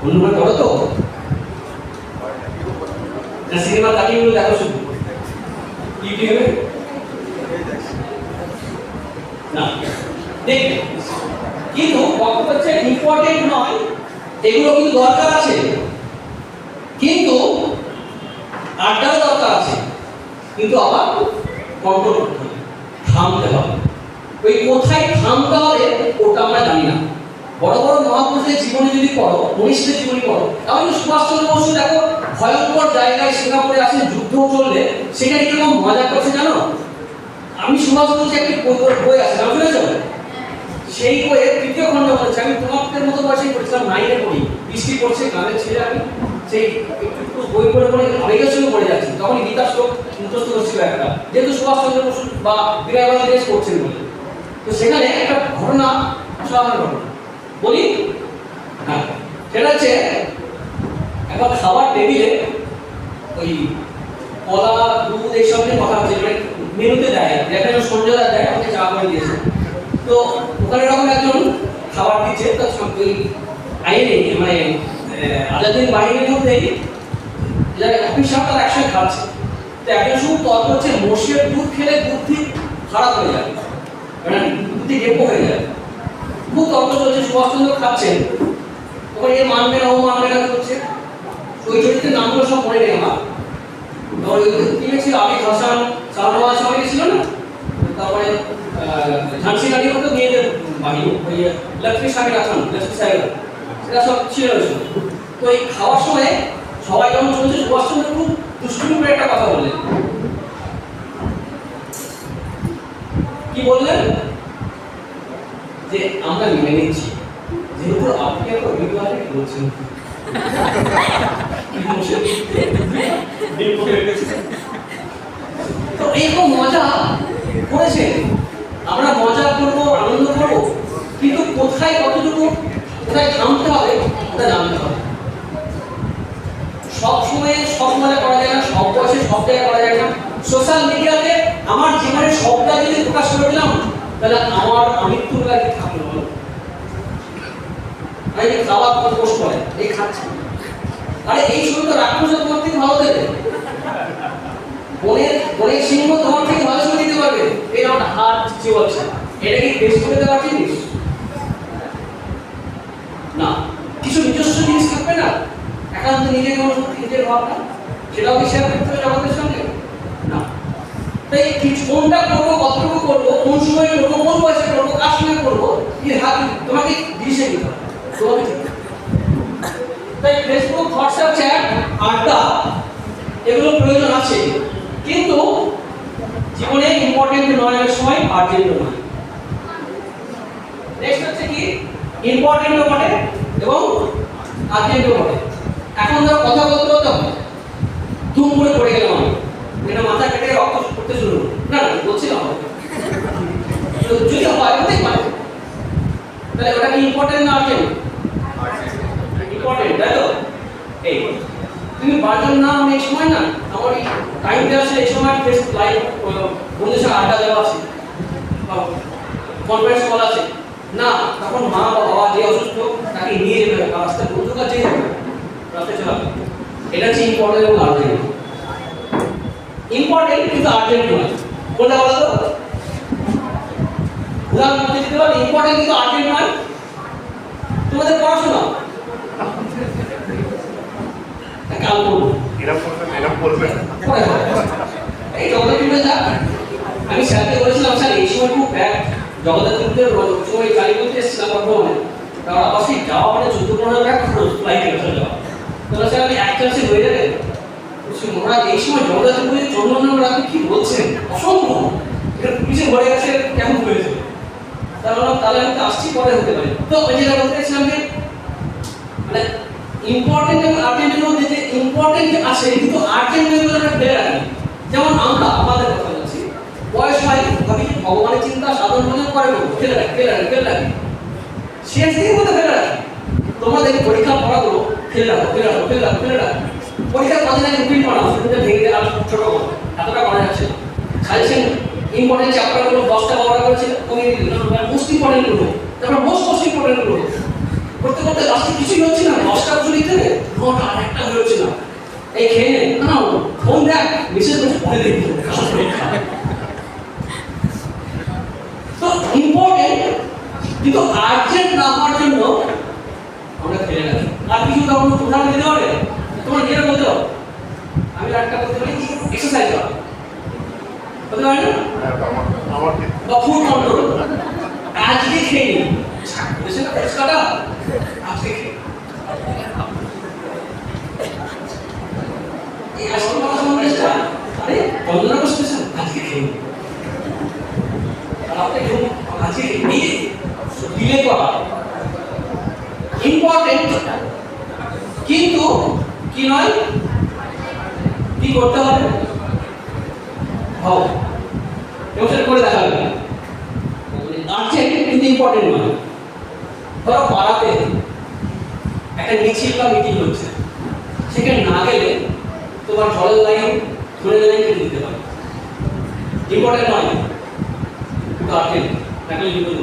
অন্যভাবে পড়ো তো না, সিনেমা তাকিয়েগুলো দেখো শুধু ইউটিউবে না, দেখবে। কিন্তু বক্তব্য হচ্ছে ইম্পর্টেন্ট নয়, এগুলো কিন্তু দরকার আছে, কিন্তু আড্ডাও দরকার আছে, কিন্তু আবার কন্ট্রোল করতে হবে, থামতে হবে। ওই কোথায় থামতে হবে ওটা আমরা জানি না। বড় বড় মহাপুরুষের জীবনে যদি পড়ো, মনীষীদের জীবনী পড়ো, তাহলে সুভাষচন্দ্র বসু দেখো ভয়ঙ্কর জায়গায় সিঙ্গাপুরে আসেন, যুদ্ধ চললে সেখানে কিরকম মজা করছে জানো? আমি সুভাষ বলছি একটি বই আছে, নাম শুনেছ? সেই বইয়ের তৃতীয় খণ্ড বলেছে, আমি তোমাদের মতো বয়সে পড়েছিলাম, 9-এ পড়ি, বৃষ্টি পড়ছে, গানের ছেলে আমি সেই একটু বই পড়ে পড়ে আবেগের সঙ্গে পড়ে যাচ্ছি, তখন গীতা শ্লোক মুখস্থ করছিল একটা, যেহেতু সুভাষচন্দ্র বসু বা বিরাট দেশ করছেন বলে। তো সেখানে একটা ঘটনা, অসাধারণ ঘটনা বলি। হ্যাঁ, সেটা হচ্ছে একবার খাবার টেবিলে ওই কলা, দুধ এইসব নিয়ে কথা হচ্ছে, মানে মেনুতে দেয়, যেখানে সঞ্জয়দা দেয়, আমাকে চা করে দিয়েছে। তো ওখানে এরকম একজন খাবার দিচ্ছে, তো ওই আইনে মানে আজাদের বাহিনীর মধ্যেই যারা অফিস সাহেব তারা একসঙ্গে খাচ্ছে। তো একজন শুধু তর্ক হচ্ছে, মোষের দুধ খেলে বুদ্ধি খারাপ হয়ে যায়, মানে বুদ্ধি গেপো হয়ে যায়। খুব তর্ক চলছে, সুভাষচন্দ্র খাচ্ছেন, তখন এ মানবে না, ও মানবে না করছে। ওই চরিত্রের নামগুলো সব মনে নেই আমার। কি ছিল, আমির হাসান, শাহনওয়াজ সবাই ছিল না, তারপরে ঝাঁসি রানী মতো মেয়েদের বাহিনী, ওই লক্ষ্মী সাহেব আছেন, লক্ষ্মী সাহেব, সেটা সব ছিল। তো এই খাওয়ার সময় সবাই যখন চলছে, সুভাষচন্দ্র খুব দুষ্টুমি করে একটা কথা বললেন। কি বললেন? যে আমরা মেনে নিচ্ছি, যেহেতু আপনি এত অভিজ্ঞতা বলছেন, তো এইরকম মজা করেছেন, আমরা মজা করবো, আনন্দ করবো, কিন্তু কোথায় কতটুকু, কোথায় থামতে হবে ওটা জানতে হবে। সব সময় সব মজা করা যায় না, সব বয়সে সব জায়গায় করা যায় না। সোশ্যাল মিডিয়াতে আমার জীবনের সবটা যদি প্রকাশ করে দিলাম, তাহলে আমার আমৃত্যুর লাগে থাকলো না। এই যে খাবার পোস্ট করে, এই খাচ্ছি, আরে এই ছবি তো রাক্ষসের তোমার থেকে ভালো দেবে, বনের সিংহ তোমার থেকে ভালো ছবি দিতে পারবে। এই আমার হাত চিচি বলছে, এটা কি বেশ করে দেওয়ার জিনিস না? কিছু নিজস্ব জিনিস থাকবে না, একান্ত নিজের ভাবনা, সেটাও কি শেয়ার করতে হবে জগতের সঙ্গে না? তাই কোনটা করবো, কতটুকু করবো, কোন সময় করবো, কোন বয়সে করবো, কার সঙ্গে করবো, কি হাত তোমাকে দিশে দিতে হবে তোমাকে। তাই ফেসবুক, হোয়াটসঅ্যাপ, চ্যাট, আড্ডা এগুলো প্রয়োজন আছে, কিন্তু জীবনে ইম্পর্টেন্ট নয়, অনেক সময় আর্জেন্ট নয়। নেক্সট হচ্ছে কি, ইম্পর্টেন্টও বটে এবং আর্জেন্টও বটে। এখন ধরো কথা বলতে বলতে ধুম করে পড়ে গেলাম, আমি এটা মাথা কেটে রক্ত করতে শুরু না, বলছি না, যদি হয় হতেই পারে, তাহলে ওটা কি ইম্পর্টেন্ট না আর্জেন্ট? ইম্পর্টেন্ট, তাই তো? এই তুমি বারজন না, আমি এই সময় না, আমার এই টাইম দেওয়া আছে, এই সময় ফেস লাইভ বন্ধুদের সঙ্গে আড্ডা দেওয়া আছে, কনফারেন্স কল আছে না, তখন মা বা বাবা যে অসুস্থ তাকে নিয়ে যেতে হবে, রাস্তায় বন্ধু কাছে রাস্তায় চলা, এটা হচ্ছে ইম্পর্টেন্ট এবং আর্জেন্ট। ইম্পর্টেন্ট কিন্তু আর্জেন্ট নয়, কোনটা বলো তো? উদাহরণ দিতে পারো, ইম্পর্টেন্ট কিন্তু আর্জেন্ট নয়। তোমাদের পড়াশোনা কাল করবো, এই জগদ্ধাত্রীতে যা আমি স্যারকে বলেছিলাম, স্যার এই সময় খুব ব্যাগ জগদ্ধাত্রীতে সময় গাড়ি করতে এসেছিলাম বর্ধমানে, তার আবাসিক যাওয়া মানে 14-15 টাকা খরচ ফ্লাইটে যাওয়া। তাহলে স্যার আমি এক চান্সে হয়ে যাবে, মনে ওরা এই সময় জগদ্ধাত্রী পুজোর চন্দ্রগ্রহণ রাখতে কি বলছেন, অসম্ভব, এটা পুলিশে ভরে গেছে কেমন হয়েছে। তাহলে আমি তো আসছি পরে হতে পারি। তো ওই যেটা বলতে চাইছিলাম যে মানে ইম্পর্টেন্ট এবং আর্জেন্টের মধ্যে যে ইম্পর্টেন্ট আছে কিন্তু আর্জেন্ট একটা ফেলে রাখি। যেমন আমরা আমাদের কথা বলছি, বয়স হয় ভাবি ভগবানের চিন্তা সাধন ভজন করে করবো, ফেলে রাখি শেষ দিকে মধ্যে ফেলে রাখি। তোমরা দেখি পরীক্ষা পড়াগুলো ফেলে রাখো। পরীক্ষার কদিন আগে রুটিন বানাও, সেটা ভেঙে দিয়ে আর ছোট করো, এতটা করা যাচ্ছে না। সাজেশন ইম্পর্টেন্ট চ্যাপ্টারগুলো 10টা 12টা করেছে কমিয়ে দিল, মোস্ট ইম্পর্টেন্ট গুলো, তারপর মোস্ট ইম্পর্টেন্ট গুলো করতে করতে লাস্টে কিছুই হচ্ছে না। 10টা বছর লিখতে হবে, নোট আর একটা হচ্ছে না। এই খেয়ে নে, না ফোন দেখ, বিশেষ করে পড়ে দেখবি। তো ইম্পর্টেন্ট কিন্তু আর্জেন্ট না হওয়ার জন্য আমরা ফেলে রাখি। আর কিছু উদাহরণ দিতে পারবে? তোমার নিজেরা বলতে পারো, আমি একটা করতে পারি এক্সারসাইজ করা, বলতে পারি না? বা ফুড কন্ট্রোল, আজকে খেয়ে নিই, সেটা পরিষ্কারটা আজকে খেয়ে এই আসল কথা সম্বন্ধে আরে বন্দনা করতেছেন আজকে খেয়ে নিই, আর আপনি আজকে নিয়ে ডিলে করা ইম্পর্টেন্ট কিন্তু কি নয়, কি করতে হবে এবং সেটা করে দেখা হবে। আর্জেন্ট কিন্তু ইম্পর্টেন্ট নয়। ধরো পাড়াতে একটা মিছিল বা মিটিং হচ্ছে, সেখানে না গেলে তোমার জলের লাইন ধরে কেটে দিতে পারে, ইম্পর্টেন্ট নয় কিন্তু আর্জেন্ট, তাকে বিপদ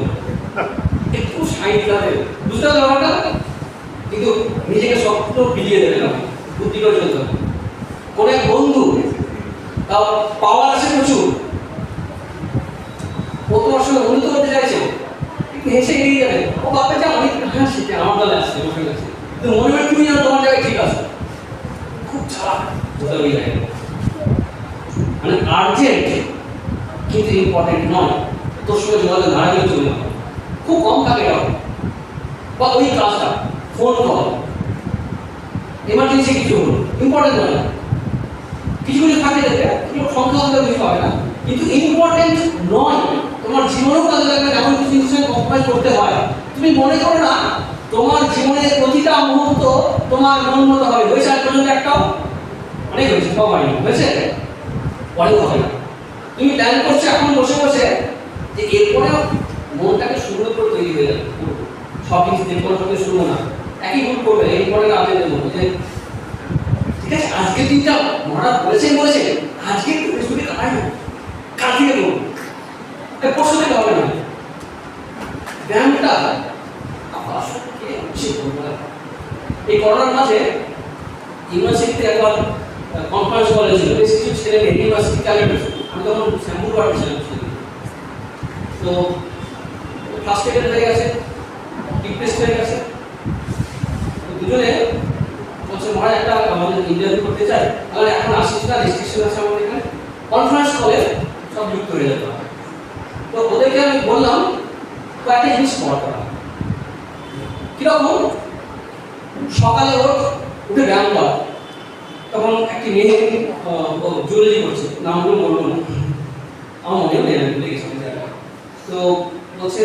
একটু সাইড দিতে বুঝতে হবে ব্যাপারটা, কিন্তু নিজেকে শক্ত বিলিয়ে দেবে না, বুদ্ধি করে চলতে হবে। কোন এক বন্ধু তাও পাওয়ার আছে প্রচুর, ও তোমার সঙ্গে বন্ধুত্ব করতে চাইছে, একটু হেসে এগিয়ে যাবে, ও ভাববে যে অনেক হাসিতে আমার দলে আসছে, আমার সঙ্গে আছে, কিন্তু মনে হয় তুমি যেন তোমার জায়গায় ঠিক আছে, খুব চালাক বোঝা হয়ে যায়। মানে আর্জেন্ট কিন্তু ইম্পর্টেন্ট নয়, তোর সঙ্গে যোগাযোগ না রাখলে চলে যাবে, খুব কম থাকে এটা। বা ওই কাজটা ফোন কল এমার্জেন্সি কিছু হলো, ইম্পর্টেন্ট নয়, কিছু কিছু থাকে দেখবে সংখ্যা হলে কিছু হবে না, কিন্তু ইম্পর্টেন্ট নয়, তোমার জীবনেও কাজে লাগবে, এমন কিছু জিনিসের কম্প্রোমাইজ করতে হয়। তুমি মনে করো না তোমার জীবনের প্রতিটা মুহূর্ত তোমার মন মতো হবে, হয়েছে আর পর্যন্ত একটাও অনেক হয়েছে, সব হয়নি, হয়েছে পরেও হবে না। তুমি প্ল্যান করছো এখন বসে বসে যে এরপরেও মনটাকে সুন্দর করে তৈরি হয়ে যাবে, সব কিছু দেখবার সঙ্গে শুরু না একই ভুল করবে, এরপরে রাতের মতো যে ঠিক আছে আজকের দিনটা মহারাজ বলেছে আজকে একটু ফেসবুকে কাটাই না, কাল থেকে করবো, পরশু থেকে হবে না। ব্যায়ামটা এই করোনার মাঝে ইউনিভার্সিটিতে একবার কনফারেন্স করেছিল, বেশ কিছু ছেলে মেয়ে ইউনিভার্সিটি ক্যালেন্ডার, আমি তখন শ্যাম্পুর পাঠিয়েছিলাম, তো ফার্স্ট এড হয়ে গেছে, রিকোয়েস্ট হয়ে গেছে, দুজনে বলছে মহারাজ একটা আমাদের ইন্টারভিউ করতে চাই, তাহলে এখন আসিস না, রেস্ট্রিকশন আছে আমাদের এখানে, কনফারেন্স কলে সব যুক্ত হয়ে যেতে হবে। তো ওদেরকে আমি বললাম কয়েকটা জিনিস করা করা কিরকম, সকালে উঠে ব্যায়াম করা। তখন একটি মেয়ে জুয়েলারি করছে, নামগুলো বলবো না, আমার মনেও নেই, আমি ভুলে গেছি। তো বলছে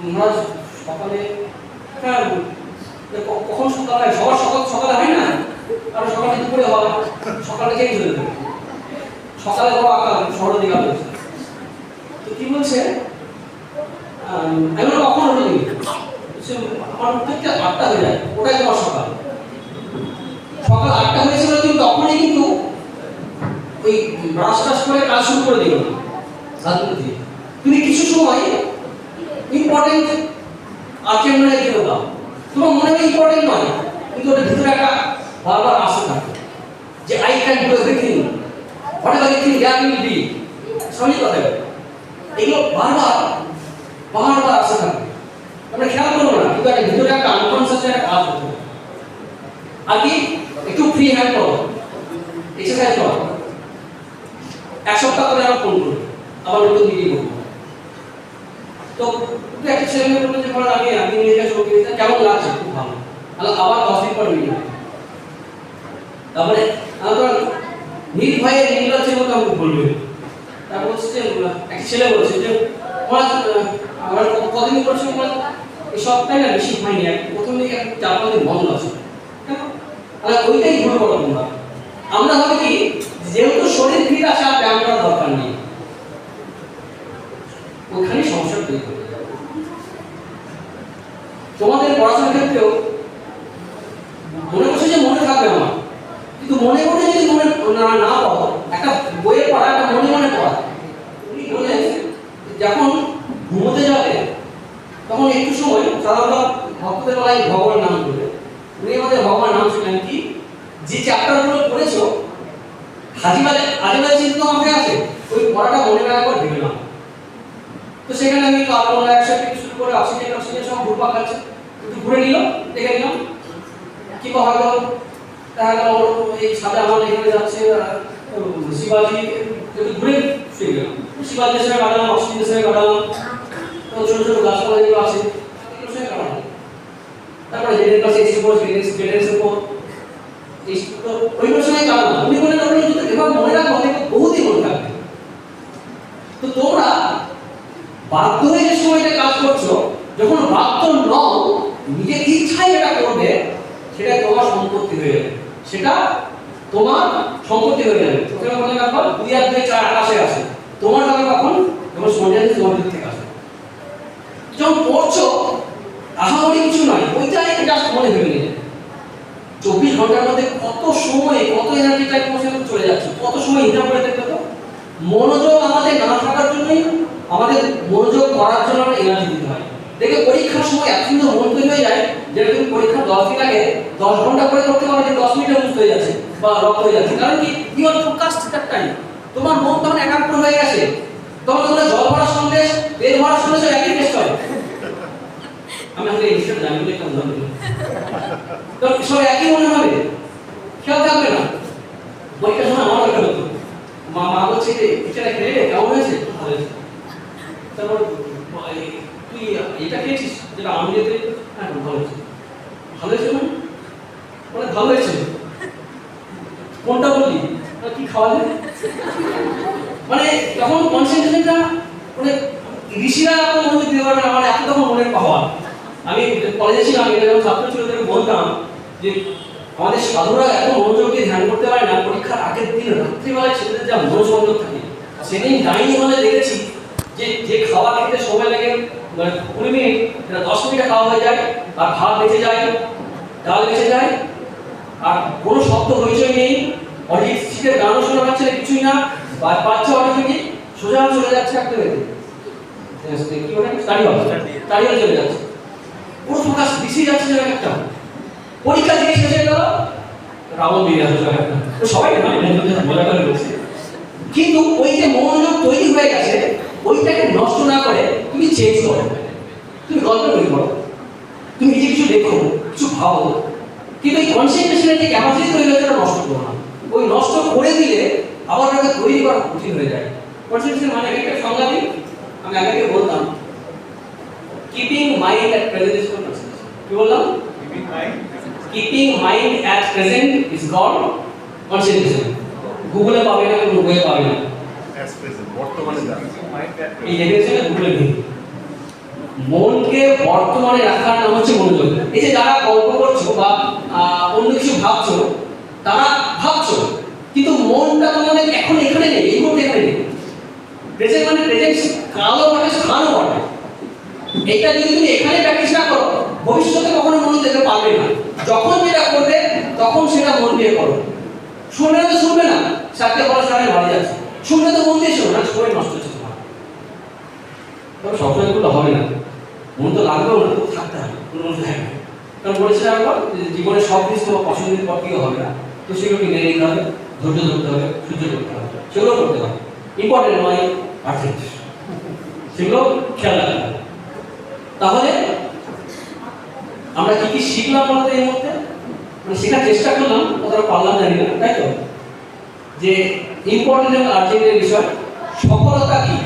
মহারাজ সকালে কখন সকাল হয়, সবার সকালে হয় না, কারণ সকালে দুপুরে হয়, সকালে চেঞ্জ হয়ে যাবে, সকালে বড় আকার শহরের দিকে বলছে। তো কি বলছে আমি কখন হলো আমার থেকে 8টা হয়ে যায়, ওটাই তোমার সকাল 8টা হয়েছিল, কিন্তু তখনই কিন্তু ওই ব্রাশ টাশ করে কাজ শুরু করে দিল রাজনীতি। তুমি কিছু সময় ইম্পর্টেন্ট আর্জেন্ট মনে গেলে দাও, তোমার মনে হয় ইম্পর্টেন্ট নয়, কিন্তু ওটা ভিতরে একটা বারবার আসতে থাকে যে I can do everything, what ever everything that will be, সবই কথা এগুলো বারবার আসতে থাকে, আমরা খেয়াল করবো না, কিন্তু একটা ভিতরে একটা আনকনসিয়াস একটা কাজ হতে হবে। আর কি একটু ফ্রি হ্যান্ড করো, এক্সারসাইজ করো, 1 সপ্তাহ করে আবার ফোন করো, আবার নতুন দিকে করবো। তো একটা ছেলে মেয়ে বললো যে আমি নিয়ে গেছি, কেমন লাগছে, খুব ভালো, তাহলে আবার 10 দিন পর নিয়ে তারপরে আমরা নিজ বলবে। তারপর হচ্ছে যে একটা ছেলে বলছে যে আমার কদিন করছে এই সপ্তাহে না বেশি হয়নি, প্রথম দিকে 4-5 দিন বন্ধ আছে, ওইটাই ভুল করো তোমরা। আমরা ভাবি কি যেহেতু শরীর ফিট আছে আর ব্যায়াম করার দরকার নেই, ওখানে সমস্যা তৈরি করে। তোমাদের পড়াশোনার ক্ষেত্রেও মনে করছে যে মনে থাকবে আমার, কিন্তু মনে মনে যদি মনে না পড়ো, একটা বইয়ে পড়া একটা মনে মনে পড়া। উনি বলেন যখন ঘুমোতে যাবে তখন একটু সময় সাধারণত ভক্তদের বেলায় ভগবানের নাম করবে। উনি আমাদের ভগবানের নাম শুনলেন কি যে চ্যাপ্টারগুলো পড়েছো আজেবাজে চিন্তা মাথায় আছে, ওই পড়াটা মনে রাখার পর ভেবে নাও। তো সেখানে আমি কার্বন ডাইঅক্সাইড থেকে শুরু করে অক্সিজেন সব ঘুরপাক খাচ্ছে, একটু ঘুরে নিল, দেখে নিলাম। কিংবা হয়তো দেখা গেল এই সাদা আমার এখানে যাচ্ছে শিবাজি, একটু ঘুরে শুয়ে গেলাম, শিবাজির সঙ্গে কাটালাম, অক্সিজেনের সঙ্গে কাটালাম, তো ছোট ছোট গাছপালা যেগুলো আছে এগুলোর সঙ্গে কাটালাম। তারপরে জেডের কাছে জেডের উপর ওইগুলোর সঙ্গে কাটালাম। উনি বলেন আপনি যদি এবার মনে রাখো বহুতই মনে থাকবে। তো তোমরা বাধ্য হয়ে যে সময়টা কাজ করছো, যখন বাধ্য নও, নিজের ইচ্ছায় যেটা করবে সেটা তোমার সম্পত্তি হয়ে যাবে, সেটা তোমার সম্পত্তি হয়ে যাবে। প্রথমে মনে রাখো 2 আর 2 4 আকাশে আছে, তোমার হবে কখন যখন সন্ধ্যা তোমার দিক থেকে আসে। যখন পড়ছো আহামরি কিছু নয়, ওইটাই জাস্ট মনে ভেবে নিলে 24 ঘন্টার মধ্যে কত সময় কত এনার্জি টাইম চলে যাচ্ছে, কত সময় হিসাব করে দেখতে। তো মনোযোগ আমাদের না থাকার জন্যই আমাদের মনোযোগ করার জন্য আমরা এনার্জি দিতে হয়। দেখে পরীক্ষার সময় এত সুন্দর মন তৈরি হয়ে যায়, যেটা তুমি পরীক্ষা 10 দিন আগে 10 ঘন্টা করে করতে পারো, 10 মিনিটে মুক্ত হয়ে যাচ্ছে বা রক্ত হয়ে যাচ্ছে। কারণ কি you are focused that time, তোমার মন তখন একাগ্র হয়ে গেছে। তখন তোমরা জল ভরা সন্দেশ তেল ভরা সন্দেশ একই টেস্ট হয়। আমি আসলে এই বিষয়টা জানি বলে একটা উদাহরণ দিলাম, তো সব একই মনে হবে, খেয়াল থাকবে না। পরীক্ষার সময় আমার একটা হতো, মা বলছে যে এটা খেলে কেমন হয়েছে, ভালো হয়েছে। তারপর তুই এটা খেয়েছিস যেটা আমি যেতে, হ্যাঁ ভালো হয়েছে। ভালো হয়েছে মানে ভালো হয়েছে কোনটা বললি, কি খাওয়ালে, মানে তখন কনসেন্ট্রেশনটা মানে ঋষিরা মনে দিতে পারবে না, মানে এত তখন মনের পাওয়া। আমি কলেজে ছিলাম, এটা যখন ছাত্র ছিল তাদেরকে বলতাম যে আমাদের সাধুরা এত মনোযোগ দিয়ে ধ্যান করতে পারে না, পরীক্ষার আগের দিন রাত্রিবেলায় ছেলেদের যা মনোসংযোগ থাকে। সেদিন ডাইনিং হলে দেখেছি যে খাওয়া খেতে সময় লাগে 20 মিনিট, 10 মিনিটে খাওয়া হয়ে যায়, আর ভাত বেঁচে যায়, ডাল বেঁচে যায়, আর কোনো শব্দ হইচই নেই, অরিজিৎ সিংয়ের গানও শোনা যাচ্ছে না, কিছুই না, বাচ্চা অটোমেটিক সোজা চলে যাচ্ছে একটা কি বলে স্টাডি হল চলে যাচ্ছে, পুরো ফোকাস বেশি যাচ্ছে যেন একটা পরীক্ষা দিয়ে শেষ হয়ে গেল, রাবণ বেরিয়ে আসছে একটা, তো সবাই মজা করে বলছে। কিন্তু ওই যে মনোযোগ তৈরি হয়ে গেছে, ওইটাকে নষ্ট না করে তুমি চেঞ্জ করো, তুমি গল্প বই পড়ো, তুমি নিজে কিছু দেখো, কিছু ভাবো, কিন্তু এই কনসেন্ট্রেশনের যে ক্যাপাসিটি তৈরি হয়েছে ওটা নষ্ট করো না। ওই নষ্ট করে দিলে আবার ওটাকে তৈরি করা কঠিন হয়ে যায়। কনসেন্ট্রেশন মানে একটা সংজ্ঞা দিই, আমি আগে বলতাম keeping mind at present is called concentration. কি বললাম? Keeping mind at present is called concentration. গুগলে পাবে না, কোনো বইয়ে পাবে না, বর্তমানে এই ডেফিনেশনে গুগলে নেই। মনকে বর্তমানে রাখার নাম হচ্ছে মনোযোগ। এই যে যারা গল্প করছো বা অন্য কিছু ভাবছো, তারা ভাবছো কিন্তু মনটা তোমাদের এখন এখানে নেই, এই মুহূর্তে এখানে নেই। প্রেজেন্ট মানে প্রেজেন্ট কালও বটে, স্থানও বটে। এটা যদি তুমি এখানে প্র্যাকটিস না করো, ভবিষ্যতে কখনো মনে দিতে পারবে না। যখন যেটা করবে তখন সেটা মন দিয়ে করো। শুনবে না তো শুনবে না, সাথে বলা সামনে বাড়ি যাচ্ছে, শুনবে তো মন দিয়ে শোনো না, সময় নষ্ট হচ্ছে তোমার। তবে সবসময় এগুলো হবে না, মন তো লাগবেও না, তো থাকতে হবে, কোনো মন থাকবে। কারণ বলেছিলাম একবার জীবনে সব কিছু তোমার পছন্দের পক্ষেও হবে না, তো সেগুলোকে মেনে নিতে হবে, ধৈর্য ধরতে হবে, সহ্য করতে হবে, সেগুলো করতে হবে। ইম্পর্টেন্ট নয় আর্থিক, সেগুলো খেয়াল রাখতে হবে। তাহলে আমরা কি শিখলাম বলতে এই মুহূর্তে, মানে শেখার চেষ্টা করলাম, কতটা পারলাম জানি না, তাই তো? যে ইম্পর্টেন্ট এবং আর্জেন্টের বিষয়। সফলতা কি?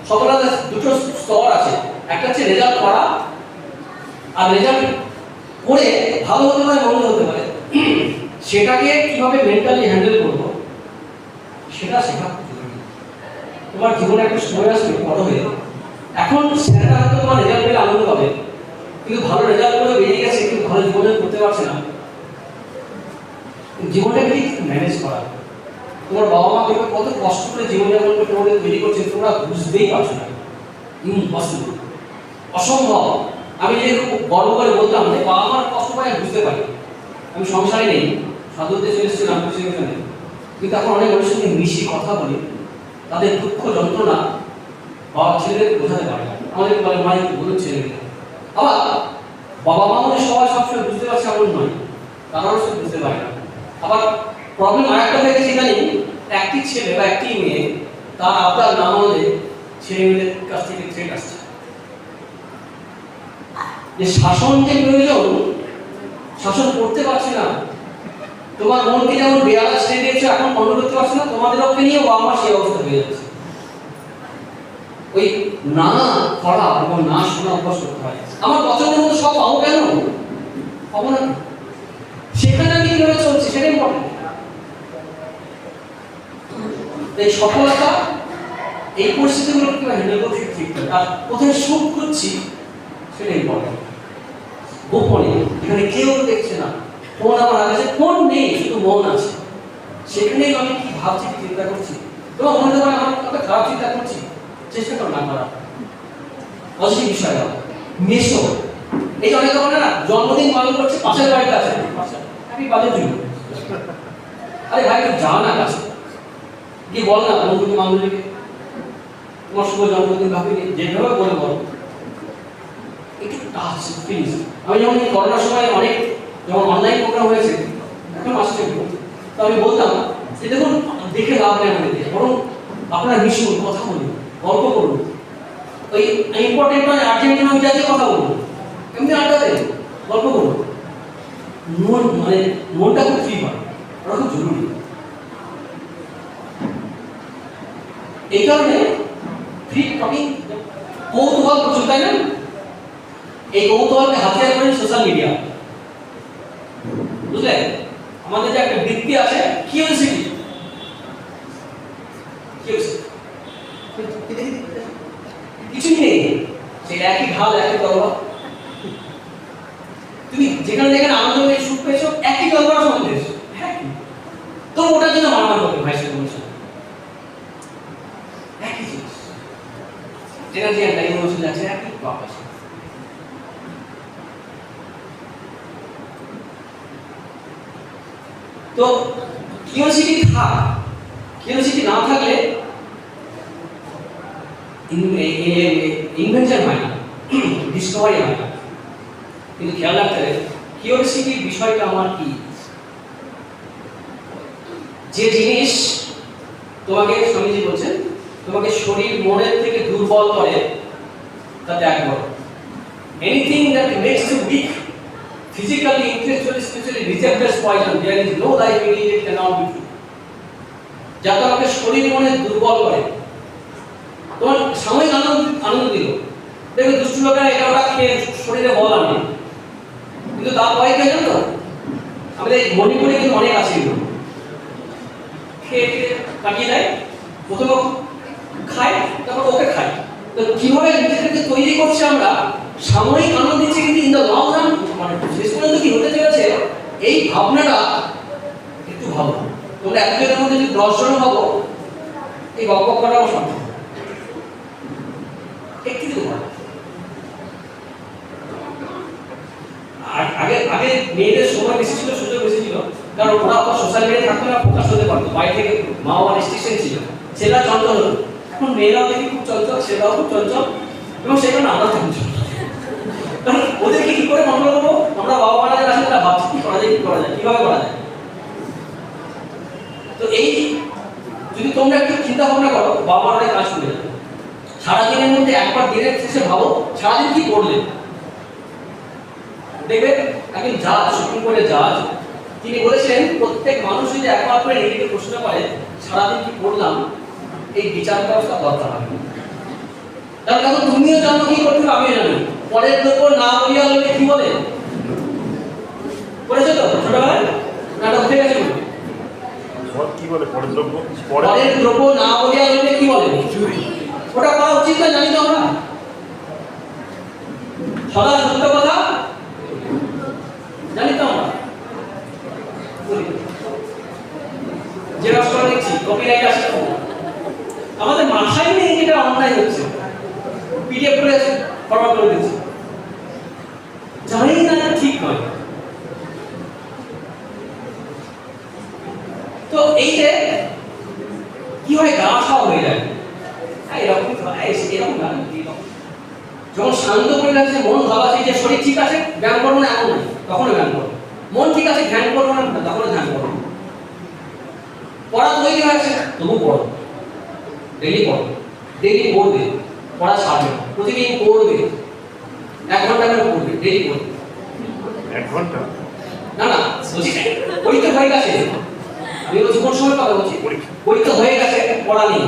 সফলতা দুটো স্তর আছে, একটা হচ্ছে রেজাল্ট করা, আর রেজাল্ট করে ভালো হতে পারে মন্দ হতে পারে, সেটাকে কিভাবে মেন্টালি হ্যান্ডেল করবো সেটা শেখা জরুরি। তোমার জীবনে একটা সময় আসবে বড় হয়ে, এখন স্যাররা হয়তো তোমার রেজাল্ট পেলে আনন্দ পাবে, কিন্তু ভালো রেজাল্ট করে বেরিয়ে গেছে কিন্তু ভালো জীবনে করতে পারছে না, জীবনটাকে ঠিক ম্যানেজ করা। তোমার বাবা মা তোমাকে কত কষ্ট করে জীবনযাপন করে তোমাকে তৈরি করছে, তোমরা বুঝতেই পারছো না। ইম্পসিবল, অসম্ভব। আমি যে গর্ব করে বলতাম যে বাবা মার কষ্ট পায় বুঝতে পারি, আমি সংসারে নেই, সাধুতে চলে এসেছি রামকৃষ্ণ এখানে, কিন্তু এখন অনেক মানুষের সঙ্গে মিশি কথা বলি, তাদের দুঃখ যন্ত্রণা বাবা ছেলেদের বোঝাতে পারে না। আমাদের বলে মা একটু বলুন ছেলেকে। আবার বাবা মা মানে সবাই সবসময় বুঝতে পারছে এমন নয়, তারাও সে বুঝতে পারে না। আবার প্রবলেম আরেকটা হয়ে গেছে, এখানে একটি ছেলে বা একটি মেয়ে তার আবদার না মানলে ছেলে মেয়েদের কাছ থেকে থ্রেট আসছে। যে শাসন যে প্রয়োজন, শাসন করতে পারছে না। তোমার মনকে যেমন বেয়ারা ছেড়ে দিয়েছে, এখন কন্ট্রোল করতে পারছে না, তোমাদের ওকে নিয়ে বাবা মা সেই অবস্থা হয়ে যাচ্ছে। ওই না করা এবং না শোনা অভ্যাস করতে হয়। আমার পছন্দের মতো সব পাবো কেন? পাবো না, সেখানে আমি কিভাবে চলছি সেটাই ইম্পর্টেন্ট। এই সফলতা এই পরিস্থিতিগুলো কিভাবে হ্যান্ডেল করছি ঠিক করে, আর কোথায় সুখ করছি সেটা ইম্পর্টেন্ট। গোপনে, এখানে কেউ দেখছে না, ফোন আমার কাছে, ফোন নেই, শুধু মন আছে, সেখানেই আমি কি ভাবছি, কি চিন্তা করছি। তোমার মনে হয় আমার একটা খারাপ চিন্তা করছি, চেষ্টা করো না করা, পজিটিভ বিষয় দাও, মেশো। এই যে অনেকে বলে না জন্মদিন পালন করছে পাশের বাড়িতে আছে, হ্যাপি বার্থডে টু ইউ। আরে ভাই তুই যা না কাছে কি বল না বন্ধুকে বান্ধবীকে তোমার শুভ জন্মদিন ভাবিনি, যেভাবে বলে বলো, একটু টাচ প্লিজ। আমি যেমন করোনার সময় অনেক যখন অনলাইন প্রোগ্রাম হয়েছে, এখন আসছে, তো আমি বলতাম যে দেখুন দেখে লাভ নেই আমাদের, বরং আপনারা মিশুন, কথা বলুন, গল্প করুন, ওই ইম্পর্টেন্ট নয় আর্জেন্ট নয় জাতীয় কথা বলুন, এমনি আড্ডা দেন, গল্প করুন, মন মানে মনটা খুব ফ্রি হয়, ওটা খুব জরুরি। এই কারণে ফ্রি টকিং, কৌতূহল প্রচুর, তাই না? এই কৌতূহলকে হাতিয়ার করেন সোশ্যাল মিডিয়া, বুঝলে? আমাদের যে একটা বৃত্তি আছে কিউরিওসিটি, কিছুই নেই, সেই একই ঢাল একই তরবারি, তুমি যেখানে যেখানে আনন্দ পেয়ে সুখ পেয়েছো একই তরবারি সন্দেশ, হ্যাঁ তো ওটার জন্য মারমার করবে ভাই সাহেব বলছে একই জিনিস, যেটা যে একটা ইমোশন আছে একই পাপ আছে। তো কিউরিওসিটি থাক, কিউরিওসিটি না থাকলে ইনভেনশন হয় না, ডিসকভারি হয় না। কিন্তু খেয়াল রাখতে হবে কিউরিওসিটি বিষয়টা আমার কি, যে জিনিস তোমাকে স্বামীজি বলছেন তোমাকে শরীর মনের থেকে দুর্বল করে তা ত্যাগ করো। Anything that makes you weak physically, intellectually, spiritually, reject as poison. There is no life in it, it cannot be true. যা তোমাকে শরীর মনে দুর্বল করে, তোমার সাময়িক আনন্দ দিল, দেখবে দুষ্ট লোকেরা এটা ওটা খেয়ে শরীরে বল আনে, কিন্তু তারপরে কে জানো, আমাদের মণিপুরে কিন্তু অনেক আছে এগুলো, খেয়ে খেয়ে কাটিয়ে দেয়, প্রথমে খায় তারপর ওকে খায়। তো কিভাবে নিজেদেরকে তৈরি করছে আমরা, সাময়িক আনন্দ দিচ্ছে কিন্তু ইন দ্য লং রান মানে শেষ পর্যন্ত কি হতে চলেছে এই ভাবনাটা একটু ভাবো। তোমরা একজনের মধ্যে যদি 10 জন ভাবো এই গল্প করাও সম্ভব, একটু ভাবো। আর আগে আগে মেয়েদের সময় বেশি ছিল, সুযোগ বেশি ছিল, কারণ ওরা তো সোশ্যাল মিডিয়া থাকতো না, প্রকাশ হতে পারতো, বাইরে থেকে মা বাবার রেস্ট্রিকশন ছিল, সেটা চঞ্চল হতো। এখন মেয়েরাও দেখি খুব চঞ্চল, সেটাও খুব চঞ্চল, এবং সেখানে আমরা চঞ্চল। কারণ ওদেরকে কি করে কন্ট্রোল করবো? আমরা বাবা মারা যারা আছে তারা ভাবছি কি করা যায়, কি করা যায়, কিভাবে করা যায়। তো এই যদি তোমরা একটু চিন্তা ভাবনা করো, বাবা মারা কাজ করে যাবে। সারাদিনের মধ্যে একবার দিনের শেষে ভাবো সারাদিন কি করলে। দেখবেন একজন জাজ, সুপ্রিম কোর্টের জাজ, তিনি বলেছেন প্রত্যেক মানুষ যদি একবার করে নিজেকে প্রশ্ন করে সারাদিন কি করলাম, এই বিচার ব্যবস্থা দরকার হবে। কারণ এখন তুমিও জানো কি করতে হবে, আমিও জানি। পরের উপর না বলিয়া লোকে কি বলে করেছে তো ছোটবেলায় নাটক উঠে গেছে, কি বলে পরের পরের দ্রব্য না বলিয়া লোকে কি বলে? ওটা করা উচিত না, জানি তো আমরা। সদা সত্য কথা জানি তো আমরা। জেরক্স করে দিচ্ছি, কপিরাইট আসছে, আমাদের মাথায় নেই যেটা অন্যায় হচ্ছে, পিডিএফ করে ফরওয়ার্ড করে দিচ্ছি, জানি না এটা ঠিক নয়। তো এই যে কি হয়, গা খাওয়া হয়ে যায়, এরকম এরকম না। যখন শান্ত করে লাগছে, মন ভাবা আছে যে শরীর ঠিক আছে, ধ্যান করবো না এমন নয়, তখনও ধ্যান করবো। মন ঠিক আছে, ধ্যান করবো না, তখনও ধ্যান করবো। পড়া তৈরি হয়েছে, তবু পড়ো, ডেলি পড়ো, ডেলি পড়বে, পড়া ছাড়বে না, প্রতিদিন পড়বে, 1 ঘন্টা করে পড়বে, ডেলি পড়বে। 1 ঘন্টা? না না, বলছি পরীক্ষা হয়ে গেছে, আমি বলছি কোন সময় কথা বলছি, পরীক্ষা হয়ে গেছে, পড়া নেই।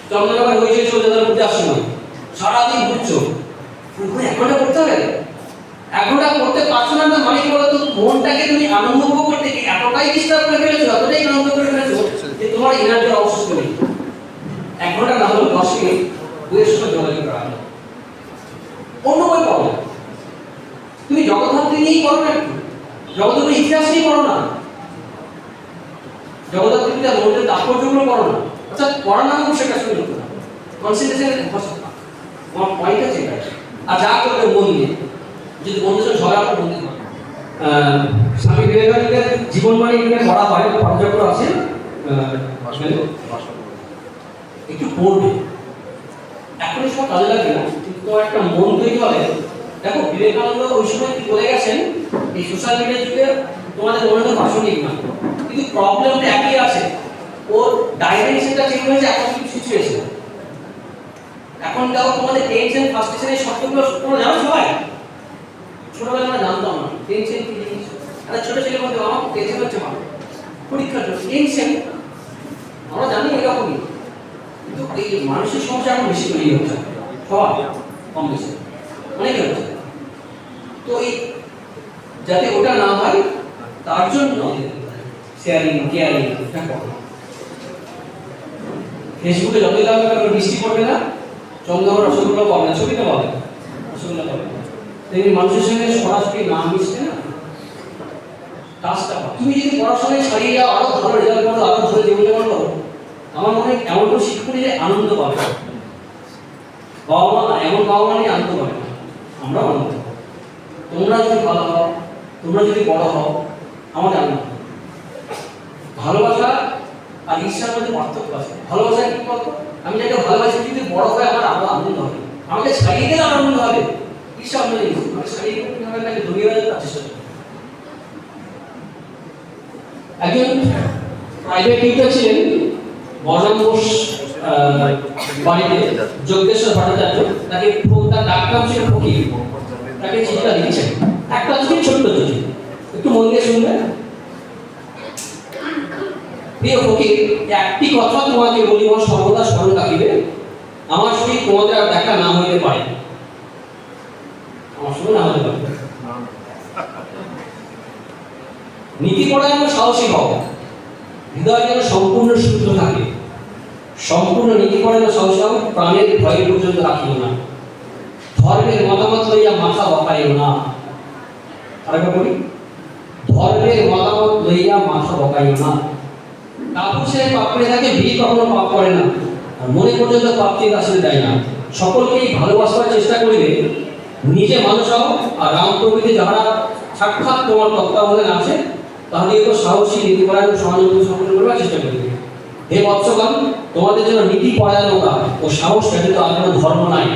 চন্দ্রনগর হয়েছে চলে যাওয়ার মধ্যে আসছে না, সারাদিন ঘুরছো, 1 ঘন্টা পড়তে হবে। 1 ঘন্টা পড়তে পারছো না, মানে কি বলতো, মনটাকে তুমি আনন্দ করতে গিয়ে এতটাই ডিস্টার্ব করে ফেলেছো, এতটাই আনন্দ করে ফেলেছো যে তোমার এনার্জির অবশিষ্ট নেই। 1 ঘন্টা না হলে 10 মিনিট বইয়ের সঙ্গে যোগাযোগ করা, অন্য বই পড়ো। তুমি জগদ্ধাত্রী নিয়েই পড়ো না, একটু জগদ্ধাত্রী ইতিহাস নিয়ে পড়ো না, জগদ্ধাত্রীতে মনের তাৎপর্যগুলো পড়ো না। অর্থাৎ পড়া না হোক সেটা শুরু করো না, কনসেন্ট্রেশন তোমার পয়েন্ট আছে এটা। আর যা করবে মন দিয়ে, যদি বন্ধুর সঙ্গে ঝগড়া করে বন্ধু করে। স্বামী বিবেকানন্দের জীবনবাণী এখানে পড়া হয়, পর্যাপ্ত আছে, একটু পড়বে, এখন সব কাজে লাগবে না, কিন্তু একটা মন তৈরি হবে। দেখো বিবেকানন্দ ওই সময় কি বলে গেছেন, এই সোশ্যাল মিডিয়া যুগে তোমাদের মনে হয় প্রাসঙ্গিক না, কিন্তু প্রবলেমটা একই আছে, ওর ডাইমেনশনটা চেঞ্জ হয়েছে এখন কিছু সিচুয়েশন। এখন দেখো তোমাদের টেনশন, ফ্রাস্ট্রেশনের শব্দগুলো তোমরা জানো সবাই, ছোটবেলায় আমরা জানতাম না টেনশন কি জিনিস। একটা ছোট ছেলে বলতে আমার টেনশন হচ্ছে, মা পরীক্ষার জন্য টেনশন, আমরা জানি এরকমই, কিন্তু এই মানুষের সমস্যা এখন বেশি তৈরি হচ্ছে, সবাই কম বেশি অনেকে হচ্ছে। তো এই যাতে ওটা না হয় তার জন্য শেয়ারিং কেয়ারিং এটা করো। ফেসবুকে যতই দাম বৃষ্টি পড়বে না, চন্দ্রনগর রসগোল্লা পাবে না, ছবিতে পাবে রসগোল্লা পাবে না, তেমনি মানুষের সঙ্গে সরাসরি না মিশবে না কাজটা। তুমি যদি পড়াশোনায় ছাড়িয়ে যাও, আরো ভালো রেজাল্ট করো, আরো ভালো জীবনযাপন করো, আমার মনে হয় এমন কোনো শিক্ষক যে আনন্দ পাবে, বাবা মা এমন বাবা মা নিয়ে আনন্দ পাবে, আমরাও আনন্দ পাবো। তোমরা যদি ভালো হও, তোমরা যদি বড় হও, আমাদের আনন্দ। ভালোবাসা আর ঈর্ষার মধ্যে পার্থক্য আছে। ভালোবাসা কি বলতো, আমি যাকে ভালোবাসি যদি বড় হয় আমার আরো আনন্দ হবে, আমাকে ছাড়িয়ে দিলে আনন্দ হবে। ঈর্ষা অন্য জিনিস, আমাকে ছাড়িয়ে দিলে কিভাবে তাকে ধরিয়ে রাখতে তার চেষ্টা করি। একজন প্রাইভেট টিউটর ছিলেন বর্ণাম ঘোষ বাড়িতে, যজ্ঞেশ্বর ভট্টাচার্য, তাকে তার ডাক নাম ছিল ফকির, তাকে চিঠিটা লিখেছেন, একটা চিঠি, ছোট্ট চিঠি, একটু মন দিয়ে শুনবেন। প্রিয় ফকির, একটি কথা তোমাকে বলিব, সর্বদা স্মরণ রাখিবে, আমার সহিত তোমাদের আর দেখা না হইতে পারে, আমার সঙ্গে না হতে পারে। নীতি পরায়ণ সাহসী হও, হৃদয় যেন সম্পূর্ণ শুদ্ধ থাকে, সম্পূর্ণ নীতি পরায়ণ সাহসী হও, প্রাণের ভয় পর্যন্ত রাখিও না, ধর্মের মতামত লইয়া মাথা বকাইও না। আরেকবার বলি, ধর্মের মতামত লইয়া মাথা বকাইও না। কাপুরুষের পাপ করে থাকে, বীর কখনো পাপ করে না, আর মনে পর্যন্ত পাপ চিন্তা আসলে দেয় না। সকলকেই ভালোবাসার চেষ্টা করিবে, নিজে মানুষ হও, আর রাম প্রভৃতি যাহারা সাক্ষাৎ তোমার তত্ত্বাবধানে আছে তাহাদেরকে সাহসী নীতিপরায়ণ সহানুভূতি সম্পন্ন করবার চেষ্টা করিবে। হে বৎসগণ, তোমাদের জন্য নীতি পরায়ণতা ও সাহস ব্যতীত আর কোনো ধর্ম নাই,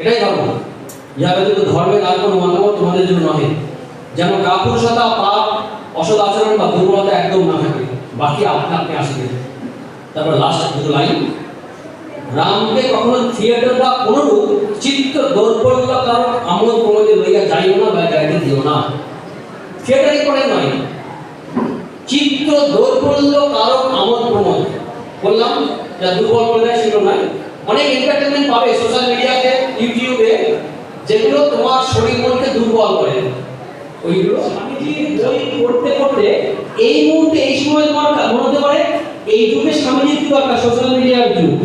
এটাই ধর্ম। ইহা ব্যতীত ধর্মের আর কোনো মতামত তোমাদের জন্য নহে। যেন কাপুরুষতা, পাপ, অসৎ আচরণ বা দুর্বলতা একদম না থাকে, বাকি আপনি আপনি আসবে। তারপর লাস্ট দুটো লাইন, রামকে কখনো থিয়েটার বা কোনরূপ চিত্ত দৌর্বল্য কারণ আমোদ প্রমোদে লইয়া যাইও না বা যাইতে দিও না। থিয়েটারই করে নয়, চিত্ত দৌর্বল্য কারণ আমোদ প্রমোদ বললাম, যা দুর্বল করে দেয় সেগুলো নয়। অনেক এন্টারটেনমেন্ট পাবে সোশ্যাল মিডিয়াতে, ইউটিউবে, যেগুলো তোমার শরীর মনকে দুর্বল করে, ওইগুলো স্বামীজি বই পড়তে পড়তে এই মুহূর্তে এই সময় তোমার মনে হতে পারে এই যুগে স্বামীজির কি দরকার, সোশ্যাল মিডিয়ার যুগ,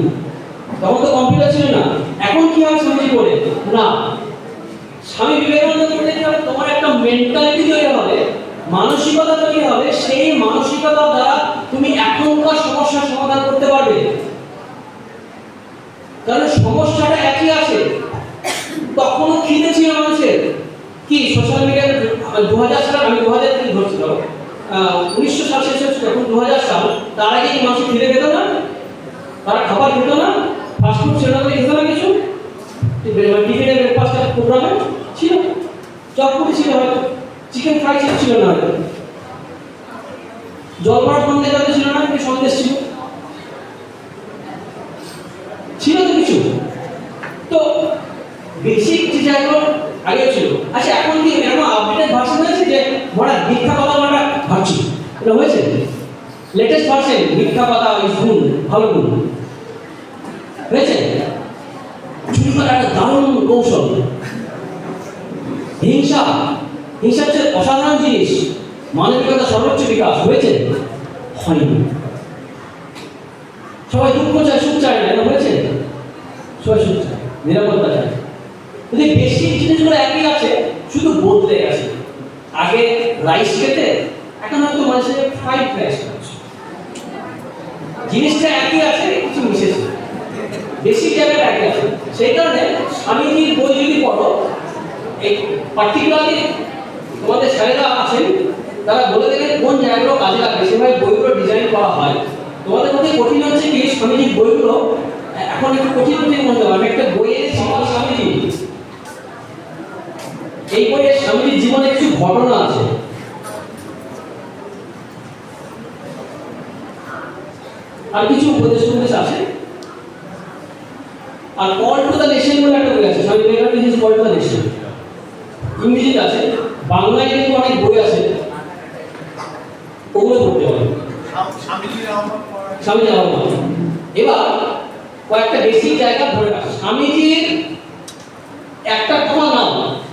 তখন তো কম্পিউটার ছিল না। এখন কি হয় স্বামীজি বলে না, স্বামী বিবেকানন্দ বলতে কি হবে, তোমার একটা মেন্টালিটি তৈরি হবে, মানসিকতা তৈরি হবে, সেই মানসিকতা দ্বারা তুমি এখনকার সমস্যার সমাধান করতে পারবে। কারণ সমস্যাটা একই আছে, তখনও খিদে ছিল মানুষের। কি সোশ্যাল মিডিয়া 2000 সাল, আমি 2000 থেকে ধরছি, ধরো 1900 সাল শেষ হচ্ছে, এখন 2000 সাল, তার আগে কি মানুষ খিদে পেত না? তারা খাবার খেত না, ফাস্টফুড ছিল না, খেত না কিছু, টিফিনের ব্রেকফাস্টের প্রোগ্রামে ছিল, চটপটি ছিল, হয়তো চিকেন ফ্রাই ছিল না, হয়তো জলপাই সন্দেশ হয়তো ছিল না, কি সন্দেশ ছিল, ছিল তো কিছু। তো বেসিক যে জায়গাগুলো আগে ছিল। আচ্ছা এখন কি এরকম আপডেটেড ভার্সন হয়েছে যে বড়া মিথ্যা কথা বলাটা ভাবছি, এটা হয়েছে লেটেস্ট ভার্সন, মিথ্যা কথা ইজ গুণ, ভালো গুণ হয়েছে। চুরি করা একটা দারুণ কৌশল। হিংসা, হিংসা হচ্ছে অসাধারণ জিনিস, মানবিকতা সর্বোচ্চ বিকাশ হয়েছে, হয়নি। সবাই দুঃখ চায়, সুখ চায় না, এটা হয়েছে, সবাই সুখ চায়, নিরাপত্তা চায়। যদি বেশি জিনিসগুলো একই আছে, শুধু বদলে গেছে। আগে রাইস খেতে, এখন হয়তো মানুষের ফ্রাইড রাইস খাচ্ছে, জিনিসটা একই আছে, কিছু মিশেছে, বেশি জায়গাটা একই আছে। সেই কারণে স্বামীজির বই যদি পড়ো, এই পার্টিকুলারলি তোমাদের স্যারেরা আছেন, তারা বলে দেবেন কোন জায়গাগুলো কাজে লাগবে, সেভাবে বইগুলো ডিজাইন করা হয়। তোমাদের মধ্যে কঠিন হচ্ছে কি, স্বামীজির বইগুলো এখন একটু কঠিন কঠিন মনে হবে। আমি একটা বইয়ের স্বামীজি, এই বইয়ে স্বামীজির জীবনে কিছু ঘটনা আছে। আর কিছু উপদেশ আছে। আর কল টু দ্য নেশন বলে একটা বই আছে, Swami Vivekananda is call to the nation, ইংরেজিতে আছে, বাংলায় কিন্তু অনেক বই আছে, ওগুলো পড়তে হবে। স্বামীজির আহ্বান। এবার কয়েকটা বেসিক জায়গা ধরে রাখো। স্বামীজির একটা কথা নাও,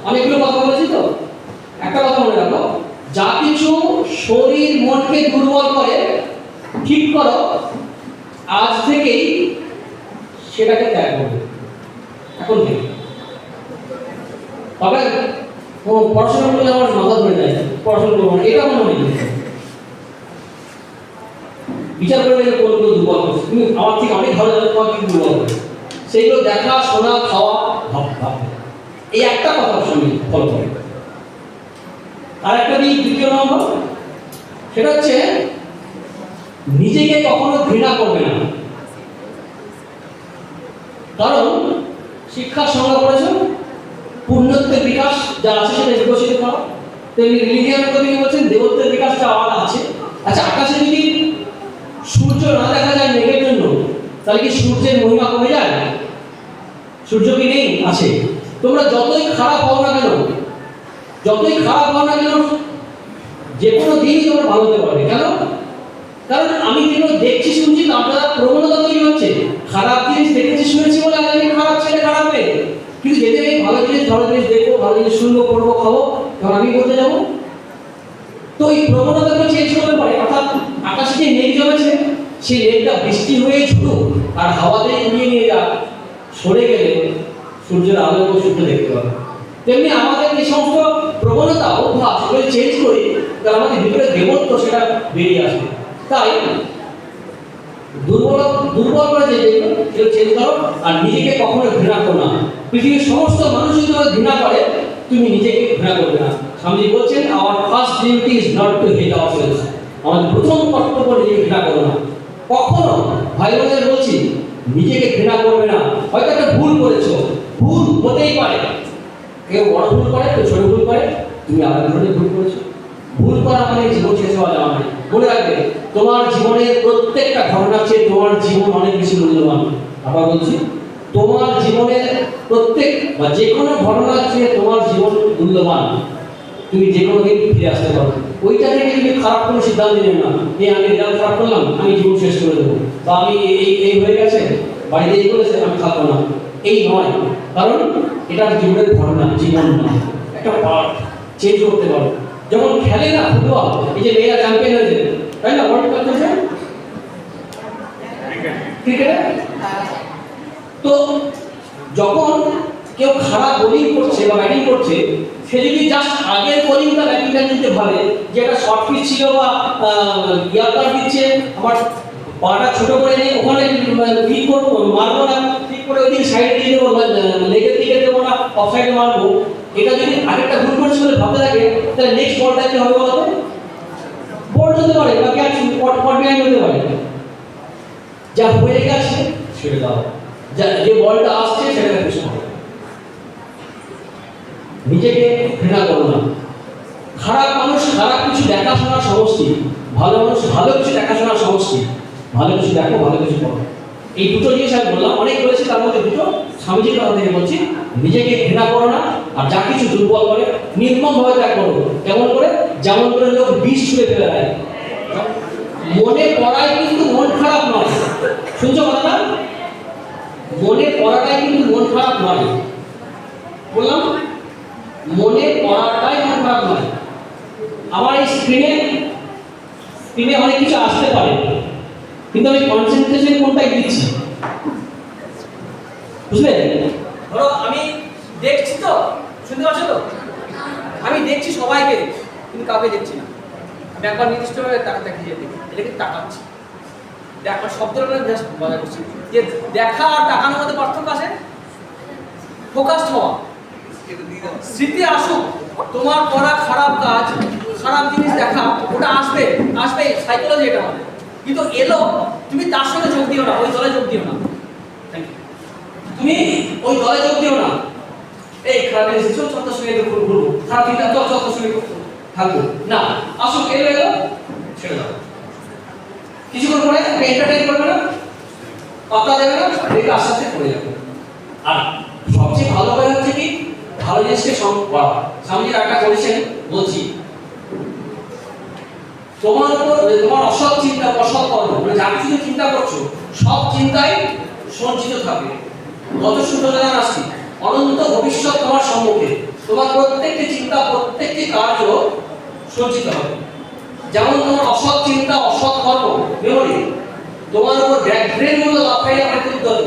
অনেকগুলো কথা বলেছি তো, একটা কথা মনে রাখো, যা কিছু শরীর মনকে দুর্বল করে, ঠিক করো, আজ থেকেই সেটাকে ত্যাগ করবে, এখন থেকে। তবে পড়াশোনা করলে আমার মাথা ধরে যায়, পড়াশোনা করবো না, এটা মনে হয় বিচার করবে যে কোন দুর্বল করছে, তুমি আমার থেকে অনেক ভালো জানো তোমার কি দুর্বল করে, সেইগুলো দেখা, শোনা, খাওয়া, ভাব, এই একটা কথার সঙ্গে ফলো করে। আর একটা দিক, দ্বিতীয় নম্বর, সেটা হচ্ছে নিজেকে কখনো ঘৃণা করবে না। কারণ শিক্ষার সংজ্ঞা করেছ পুণ্যত্বের বিকাশ যা আছে সেটা বিকশিত করা, তেমনি রিলিজিয়ানের কথা বলছেন দেবত্বের বিকাশটা আলাদা আছে। আচ্ছা, আকাশে যদি সূর্য না দেখা যায় মেঘের জন্য, তাহলে কি সূর্যের মহিমা কমে যায়? সূর্য কি নেই? আছে। তোমরা যতই খারাপ হও না কেন, যে কোনো দিনই তোমরা ভালো হতে পারবে। কেন? কারণ আমি যেগুলো দেখছি, শুনছি, আপনারা প্রবণতা তৈরি হচ্ছে, খারাপ জিনিস দেখেছি, শুনেছি বলে আমি খারাপ ছেলে, খারাপ মেয়ে। কিন্তু যেতে আমি ভালো জিনিস দেখবো, ভালো জিনিস শুনবো, পড়বো, খাবো, তখন আমি বলতে যাবো। তো এই প্রবণতাগুলো চেঞ্জ করতে পারে। অর্থাৎ আকাশে যে মেঘ জমেছে, সেই মেঘটা বৃষ্টি হয়ে ছুটুক আর হাওয়াতে উড়িয়ে নিয়ে যাক, সরে গেলে সূর্যের আলো এবং সূর্য দেখতে পাবে। তেমনি আমাদের যে সমস্ত প্রবণতা, অভ্যাস, সেগুলো চেঞ্জ করি, তাহলে আমাদের ভিতরে দেবত্ব সেটা বেরিয়ে আসবে। তাই দুর্বল করে যেগুলো চেঞ্জ করো, আর নিজেকে কখনো ঘৃণা করো না। পৃথিবীর সমস্ত মানুষ যদি তোমাকে ঘৃণা করে, তুমি নিজেকে ঘৃণা করবে না। স্বামীজি বলছেন, our first duty is not to hate ourselves. আমাদের প্রথম কর্তব্য নিজেকে ঘৃণা করো না। কখনো ভাই বোনদের বলছি, নিজেকে ঘৃণা করবে না। হয়তো একটা ভুল করেছো, ভুল হতেই পারে, কেউ বড় ভুল করে, কেউ ছোট ভুল করে, তুমি আলাদা ধরনের ভুল করেছো। ভুল করা মানে জীবন শেষ হওয়া যাওয়া মানে। মনে রাখবে, তোমার জীবনের প্রত্যেকটা ঘটনার চেয়ে তোমার জীবন অনেক বেশি মূল্যবান। আবার বলছি, তোমার জীবনের প্রত্যেক বা যে কোনো ঘটনার চেয়ে তোমার জীবন মূল্যবান। তুমি যে কোনো দিন ফিরে আসতে পারো। ওইটা থেকে তুমি খারাপ কোনো সিদ্ধান্ত নেবে না, আমি রেজাল্ট খারাপ করলাম, আমি জীবন শেষ করে দেবো, বা আমি এই হয়ে গেছে, বাড়িতে এই করেছে, আমি থাকবো না, এই নয়। কারণ এটা জীবনের ঘটনা, জীবন না, একটা পার্ট। চেঞ্জ করতে পারো। যখন খেলে না ফুটবল, এই যে মেয়েরা চ্যাম্পিয়ন হয়েছে তাই না, ওয়ার্ল্ড কাপ চলছে ক্রিকেটে, তো যখন কেউ খারাপ বোলিং করছে বা ব্যাটিং করছে, সে যদি জাস্ট আগের বোলিংটা ব্যাটিংটা নিতে পারে, যে একটা শর্ট পিচ ছিল বা ইয়ারকার দিচ্ছে, আমার পাটা ছোট করে নিয়ে ওখানে ক্লিক করবো, মারবো না, ক্লিক করে ওই দিকে সাইডে দিয়ে দেবো, লেগের দিকে দেবো না অফ সাইডে মারবো, এটা যদি আরেকটা ভুল করছে বলে ভাবতে থাকে, তাহলে নেক্সট বলটা কি হবে বলতো? বোল্ড হতে পারে বা ক্যাচ পট বিহাইন্ড হতে পারে। যা হয়ে গেছে ছেড়ে দাও, যে বলটা আসছে সেটাকে পুশ করো, নিজেকে ঘৃণা করো না। খারাপ মানুষ খারাপ কিছু দেখাশোনার সমষ্টি, ভালো মানুষ ভালো কিছু দেখাশোনার সমষ্টি। ভালো কিছু দেখো, ভালো কিছু করো। এই দুটো জিনিস আমি বললাম, অনেক বলেছি, তার মধ্যে দুটো স্বামীজির কথা থেকে বলছি। নিজেকে ঘৃণা করো না, আর যা কিছু দুর্বল করে নির্মমভাবে ত্যাগ করো। কেমন করে? যেমন করে লোক বিষ ছুঁড়ে ফেলে দেয়। মনে পড়ায় কিন্তু মন খারাপ নয়, শুনছো কথাটা? মনে পড়াটাই কিন্তু মন খারাপ নয়, বললাম মনে পড়াটাই মন খারাপ নয়। আমার এই স্ক্রিনে অনেক কিছু আসতে পারে, কিন্তু আমি কনসেন্ট্রেশন কোনটাই দিচ্ছি, বুঝলে? ধরো আমি দেখছি, তো শুনতে পাচ্ছ তো, আমি দেখছি সবাইকে, কিন্তু কাউকে দেখছি না। আমি একবার নির্দিষ্টভাবে তাকাচ্ছি, এটাকে তাকাচ্ছি, একবার শব্দটা জাস্ট মজা করছি, যে দেখা আর তাকানোর মধ্যে পার্থক্য আছে। ফোকাসড হওয়া, স্মৃতি আসুক, তোমার করা খারাপ কাজ, খারাপ জিনিস দেখা, ওটা আসবে, সাইকোলজি এটা আমাদের। কিন্তু এলো, তুমি তার সঙ্গে যোগ দিও না, ওই দলে যোগ দিও না। তুমি ওই দলে যোগ দিও না। এই খারাপ জিনিস চত্বর সঙ্গে ঘুরবো, খারাপ চিন্তা চত্বর সঙ্গে থাকবো না, আসুক, এলো ছেড়ে দাও। কিছুক্ষণ পরে এন্টারটেইন করবে না, পাতা দেবে না, দেখে আস্তে আস্তে পড়ে যাবে। আর সবচেয়ে ভালো হয়ে হচ্ছে কি, ভালো জিনিসকে স্বামীজি একটা বলেছেন, বলছি, তোমার উপর তোমার অসৎ চিন্তা, অসৎ কর্ম, মানে যা কিছু চিন্তা করছো, সব চিন্তাই সঞ্চিত থাকবে। কত সুন্দর জানা আসছি, অনন্ত ভবিষ্যৎ তোমার সম্মুখে, তোমার প্রত্যেকটি চিন্তা, প্রত্যেকটি কার্য সঞ্চিত হবে। যেমন তোমার অসৎ চিন্তা, অসৎ কর্ম, মেমোরি তোমার উপর ব্যাঘ্রের মতো লাফাইয়া উদ্যত,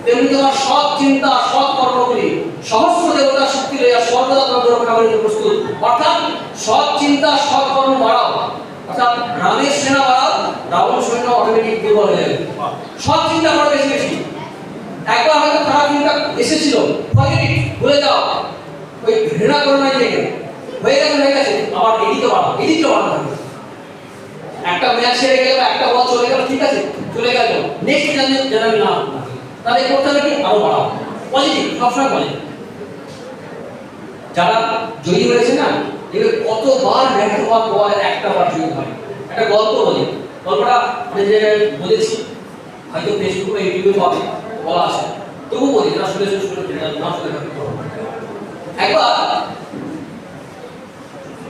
তেমনি তোমার সৎ চিন্তা, সৎ কর্মগুলি সহস্র দেবতার শক্তি লইয়া সর্বদা তোমাদের রক্ষা করিতে প্রস্তুত। অর্থাৎ সৎ চিন্তা, সৎ কর্ম বাড়াও, অর্থাৎ রামের সেনা বাড়াও, রাবণ সৈন্য অটোমেটিক দুর্বল হয়ে যাবে। সৎ চিন্তা করো বেশি বেশি। একবার হয়তো খারাপ চিন্তা এসেছিল, ভুলে যাও, ওই ঘৃণা করো না, যে হয়ে গেছে, আবার এদিকে বাড়ানো থাকবে। একটা ম্যাচ হেরে গেল, একটা বল চলে গেল, ঠিক আছে, চলে গেল, নেক্সট যেন আমি না, তাহলে করতে হবে কি, আরো বাড়াও, পজিটিভ, সবসময় পজিটিভ। যারা জয়ী হয়েছে না, এবার কতবার ব্যর্থ হওয়ার পর একটা বার জয়ী হয়। একটা গল্প বলি, গল্পটা মানে যে বলেছি, হয়তো ফেসবুক বা ইউটিউবে পাবে, বলা আছে, তবু বলি, না শুনে না শুনে একবার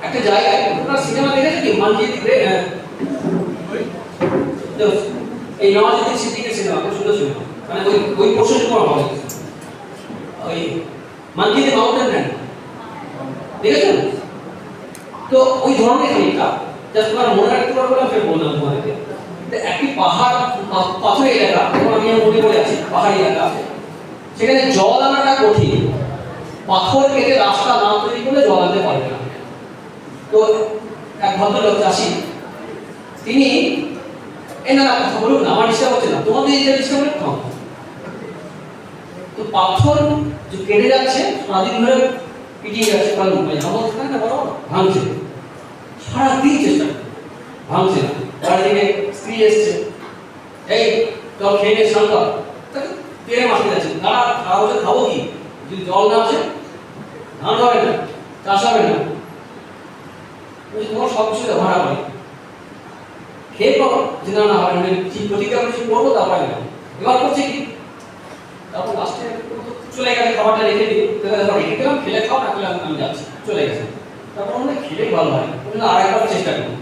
একটা জায়গায়, আপনারা সিনেমা দেখেছেন কি, মানজিৎ এই নওয়াজুদ্দিন সিদ্দিকীর সিনেমা, খুব সুন্দর সিনেমা, মানে ওই পোর্শন করা হবে, ওই মানজিৎ মাউন্টেন ম্যান দেখেছেন তো? ওই ধরনের খানিকটা, জাস্ট তোমার মনে রাখতে পারবো না, ফের বললাম তোমাদেরকে। একটি পাহাড়, পাথর এলাকা, আমি মনে করে আছি, পাহাড়ি এলাকা, সেখানে জল আনাটা কঠিন, পাথর কেটে রাস্তা না তৈরি করলে জল আনতে পারবে না। তো এক ভদ্রলোক চাষি, তিনি এনারা কথা বলুন না, আমার ইচ্ছা হচ্ছে না, তোমাদের এই ইচ্ছা করে তো পাথর যে কেটে যাচ্ছে, সারাদিন ধরে পিটিয়ে যাচ্ছে, ভাঙছে, সারাদিন চেষ্টা ভাঙছে না। তার দিকে স্ত্রী এসছে, এই জল খেয়ে নিয়ে স্নান কর, তেরে মারতে যাচ্ছে, তারা খাওয়া হচ্ছে, খাবো কি, যদি জল না আসে ধান হবে না, চাষ হবে না, তোমার সব কিছু ব্যবহার হবে, খেয়ে পাবো, যে না হবে না, ঠিক প্রতিজ্ঞা কিছু করবো, তারপরে না, এবার করছে কি, তারপর লাস্টে চলে গেছে, খাবারটা রেখে দিই, রেখে দিলাম, খেলে খাও, না খেলে আমি যাচ্ছি, চলে গেছে। তারপর মনে খেলেই ভালো হয়, আর একবার চেষ্টা করি,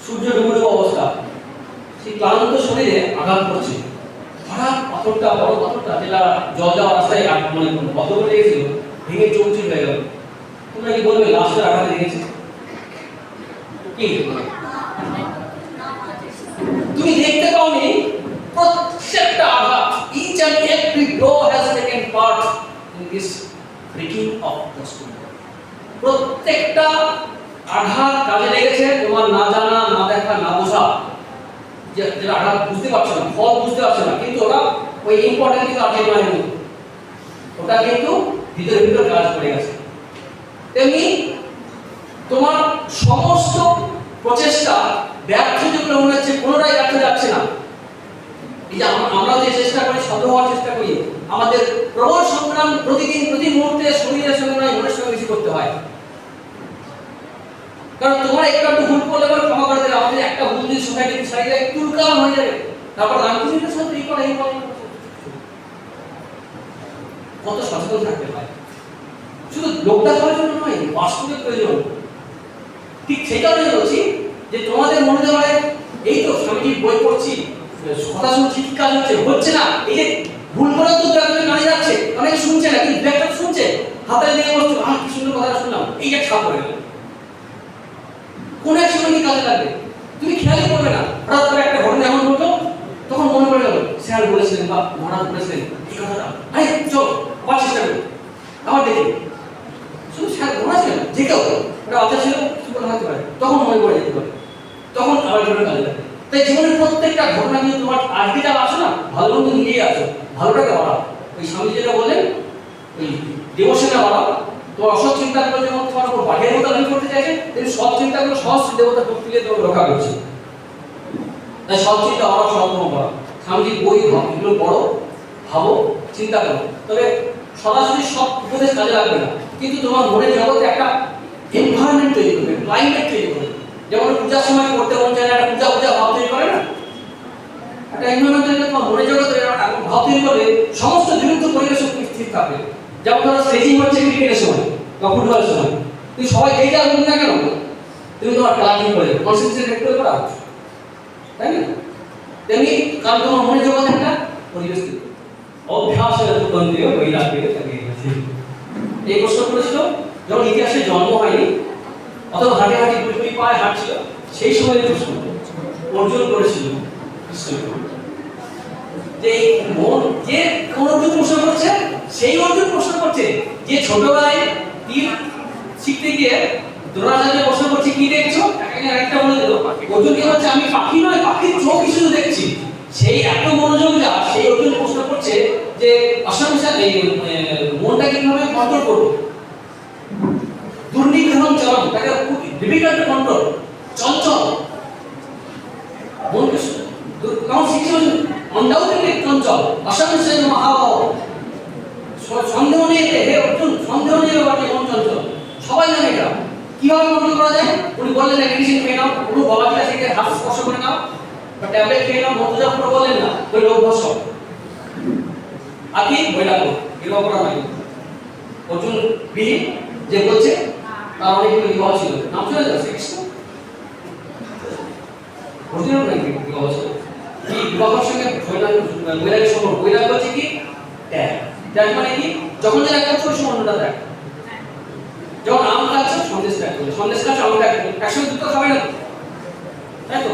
সূর্য ডুবুর অবস্থা, সেই ক্লান্ত শরীরে আঘাত করছে, হঠাৎ পাথরটা, বড় পাথরটা, যেটা জল যাওয়ার রাস্তায় মানে বদ্ধ করে লেগেছিল, ভেঙে চৌচির হয়ে গেল। তোমরা কি বলবে, লাস্টের আঘাতে লেগেছে? কি তুমি দেখতে পাওনি প্রত্যেকটা আঘাত, each and every blow has taken part in this breaking of the stone. প্রত্যেকটা আঘাত কাজে লেগেছে তোমার না জানা, না দেখা, না বোঝা, যে আঘাত বুঝতে পারছো না, ফল বুঝতে পারছো না, কিন্তু ওরা ওই ইম্পর্টেন্ট কিন্তু আটকে মারেনি, ওটা কিন্তু ভিতরে ভিতরে কাজ করে গেছে। তেমনি তোমার সমস্ত প্রচেষ্টা ব্যর্থ যেগুলো মনে হচ্ছে কোনোটাই ব্যর্থ যাচ্ছে না। এই যে আমরা যে চেষ্টা করি, সফল হওয়ার চেষ্টা করি, আমাদের প্রবল সংগ্রাম প্রতিদিন প্রতি মুহূর্তে শরীরের সঙ্গে নয়, মনের সঙ্গে বেশি করতে হয়। কারণ তোমার একটু ভুল করলে এবার ক্ষমা করে দেবে, আমাদের একটা ভুল যদি সোসাইটির সাইডে একটু কাম হয়ে যাবে, তারপর রামকৃষ্ণের সাথে এই করে কত সচেতন থাকতে হয়, শুধু লোকটা করার জন্য নয়, বাস্তবের প্রয়োজন। ঠিক সেই কারণে বলছি যে তোমাদের মনে হয় এই তো স্বামীজির বই পড়ছি, কথা শুনছি, কি কাজ হচ্ছে না, এই যে ভুল করে তো গ্রামে কানে যাচ্ছে, অনেকে শুনছে না, কিন্তু একটা শুনছে, হাতে নিয়ে বসছে, কি সুন্দর কথা শুনলাম, এই যে ছাপ পড়ে গেল, কোন এক সময় কি কাজে লাগবে তুমি খেয়ালই করবে না। হঠাৎ করে একটা ঘটনা এমন ঘটলো, তখন মনে পড়ে গেল স্যার বলেছিলেন বা মহারাজ বলেছিলেন এই কথাটা, আরে চল আবার চেষ্টা করি, আবার দেখি, শুধু স্যার মনে আছে না, যে কেউ ওটা বাচ্চা ছিল কিছু কথা হতে পারে, তখন মনে পড়ে যেতে পারে, তখন আবার জীবনে কাজে লাগবে। তাই জীবনের প্রত্যেকটা ঘটনা কিন্তু তোমার আজকে যা আসো না, ভালো মন্দ নিয়েই আসো, ভালোটাকে বাড়াও। ওই স্বামী যেটা বললেন, ওই ডিভোশনে বাড়াও, তোমার অসৎ চিন্তাগুলো যেমন তোমার উপর বাঘের মতো দাবি করতে চাইছে, তেমনি সৎ চিন্তাগুলো সহজ দেবতা প্রক্রিয়া তোমাকে রক্ষা করছে। তাই সৎ চিন্তা বাড়াও, সৎকর্ম বাড়াও, স্বামীজির বই এগুলো পড়ো, ভাবো, চিন্তা করো। তবে সরাসরি সব উপদেশ কাজে লাগবে না, কিন্তু তোমার মনের জগতে একটা এনভায়রনমেন্ট তৈরি করবে, ক্লাইমেট তৈরি করবে। যেমন পূজার সময় করতে মন চায় না, একটা পূজা পূজা ভাব তৈরি করে না, একটা এনভায়রনমেন্ট তৈরি করে তোমার মনের জগতে ভাব তৈরি করলে সমস্ত বিরুদ্ধ পরিবেশ স্থির থাকবে। যেমন ধরো স্টেজিং হচ্ছে ক্রিকেটের সময় বা ফুটবলের সময়, তুমি সবাই যেই যা বলুন না কেন, তুমি তোমার ক্লান্তি করে কনসেন্ট্রেট রেখে করা, তাই না? তেমনি কারণ তোমার মনের জগতে একটা পরিবেশ তৈরি করবে। অভ্যাসের বন্ধীয় বৈরাগ্যে থাকে এই প্রশ্ন করেছিল যখন ইতিহাসে জন্ম হয়নি, অথবা হাঁটে হাঁটি পুরোপুরি পায়ে হাঁটছিল, সেই সময় প্রশ্ন অর্জুন করেছিল যে মন যে কোন অর্জুন প্রশ্ন করছে, সেই অর্জুন প্রশ্ন করছে যে ছোটবেলায় তীর শিখতে গিয়ে দ্রোণাচার্য প্রশ্ন করছে কি দেখছো, একটা বলে দিল, অর্জুন কি বলছে আমি পাখি নয়, পাখির চোখ শুধু দেখছি। সেই এত মনোযোগ যা, সেই অর্জুন প্রশ্ন করছে যে অসংখ্য মনটা কিভাবে কন্ট্রোল করবো, দুর্নিগ্রহণ চরম, তাকে ডিফিকাল্ট কন্ট্রোল, চঞ্চল মনকে কারণ শিখছে অনডাউটেডলি চঞ্চল, অসংখ্য মহাভাব, সন্দেহ নেই হে অর্জুন, সন্দেহ নেই ব্যাপারে মন চঞ্চল, সবাই জানে এটা কিভাবে কন্ট্রোল করা যায়। উনি বললেন মেডিসিন খেয়ে নাও, পুরো বাবাজিরা থেকে হাত স্পর্শ করে নাও, বা ট্যাবলেট খেয়ে নাও, মন্ত্র জপ করে বললেন না, ওই অভ্যাস আকি বৈরাগ্য বিবাহ করা নাই। অর্জুন বিহি যে বলছে তার অনেকগুলো বিবাহ ছিল, নাম শুনে যাচ্ছে শ্রীকৃষ্ণ, অর্জুনের নাকি বিবাহ ছিল, এই বিবাহের সঙ্গে বৈরাগ্যের সম্পর্ক। বৈরাগ্য হচ্ছে কি ত্যাগ, ত্যাগ মানে কি যখন যেটা কাজ করছো অন্যটা ত্যাগ, যখন আম খাচ্ছ সন্দেশ ত্যাগ করলে, সন্দেশ খাচ্ছ আম ত্যাগ করলে, একসঙ্গে দুটো খাবে না, তাই তো?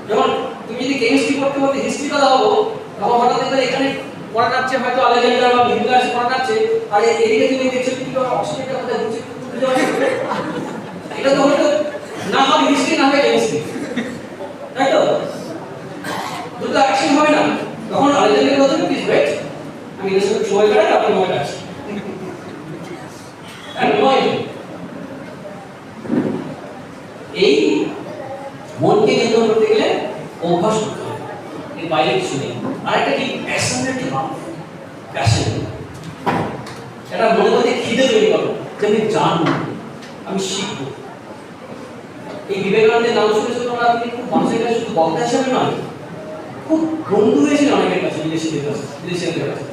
যখন তুমি যদি কেমিস্ট্রি করতে করতে হিস্ট্রি কথা ভাবো, তখন হঠাৎ দেখবে এখানে পড়া কাটছে, হয়তো আলেকজান্ডার বা ভিন্ডাস পড়া কাটছে, আর এদিকে তুমি দেখছো কি অক্সিজেনটা কোথায় ঘুরছে, এটা তো হয়তো না হবে হিস্ট্রি, না হবে কেমিস্ট্রি, তাই তো? দুটো অ্যাকশন হবে না, তখন আলেকজান্ডার কথা প্লিজ ওয়েট, আমি এর সাথে সময় কাটাই, তারপর সময় কাটছি। এই মনকে নিয়ন্ত্রণ করতে গেলে অভ্যাস করতে হবে, এর বাইরে কিছু নেই। আরেকটা কি প্যাশনেট লাভ, প্যাশন, এটা মনে মধ্যে খিদে তৈরি করো যে আমি জানবো, আমি শিখবো। এই বিবেকানন্দের নাম শুনেছো তোমরা, আপনি খুব মানুষের কাছে শুধু বক্তা হিসাবে নয়, খুব বন্ধু হয়েছিল অনেকের কাছে, বিদেশিদের কাছে।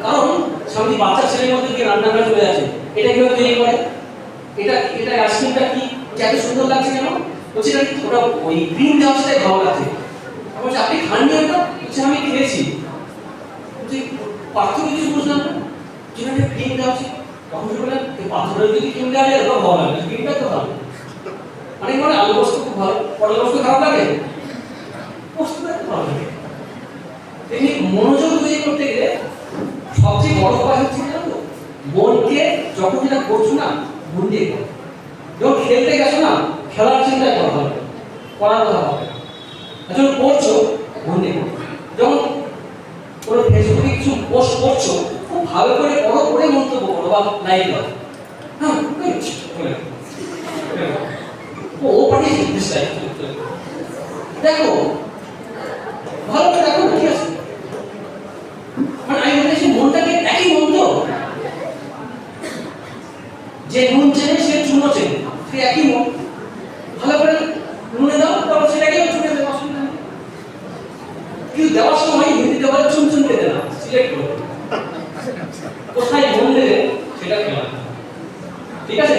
কারণ স্বামী বাচ্চা ছেলের মধ্যে গিয়ে রান্নাঘরে চলে যাচ্ছে, এটা কিভাবে তৈরি করে, এটা আইসক্রিমটা কি এত সুন্দর লাগছে কেন, বলছে ওটা ওই ক্রিম দেওয়া সেটাই ভালো লাগছে। বলছে আপনি খাননি ওটা, বলছে আমি খেয়েছি, বলছি পার্থক্য কিছু বুঝলাম না, যেখানে ক্রিম দেওয়া আছে, তখন বললেন এই পাথরের যদি ক্রিম দেওয়া যায় ওটা ভালো লাগবে, ক্রিমটা তো ভালো। অনেক মানে আলু পোস্ত খুব ভালো, পটল পোস্ত খারাপ লাগে, পোস্ত ভালো লাগে। তেমনি মনোযোগ তৈরি করতে গেলে সবচেয়ে বড় উপায় হচ্ছে কি জানো তো, মনকে যখন যেটা করছো না মন দিয়ে করো। যখন খেলতে গেছো না খেলার চিন্তা করা হবে, পড়ার কথা হবে না। যখন পড়ছো মন দিয়ে করো। যখন কোনো ফেসবুকে কিছু পোস্ট করছো খুব ভালো করে পড়ো, করে মন্তব্য করো বা লাইক দাও। হ্যাঁ ও পাঠিয়েছে দিস লাইক, দেখো ভালো করে দেখো ঠিক আছে। মানে আমি বলেছি মনটাকে একই মন তো, যে নুন চেনে সে চুনো চেনে, সে একই মন। ভালো করে নুনে দাও, তারপর সেটাকে চুনে দেবো, অসুবিধা নেই। কিন্তু দেওয়ার সময় হিন্দিতে বলে চুন চুন কেটে না, সিলেক্ট করো কোথায় মন দেবে সেটা খেলা। ঠিক আছে,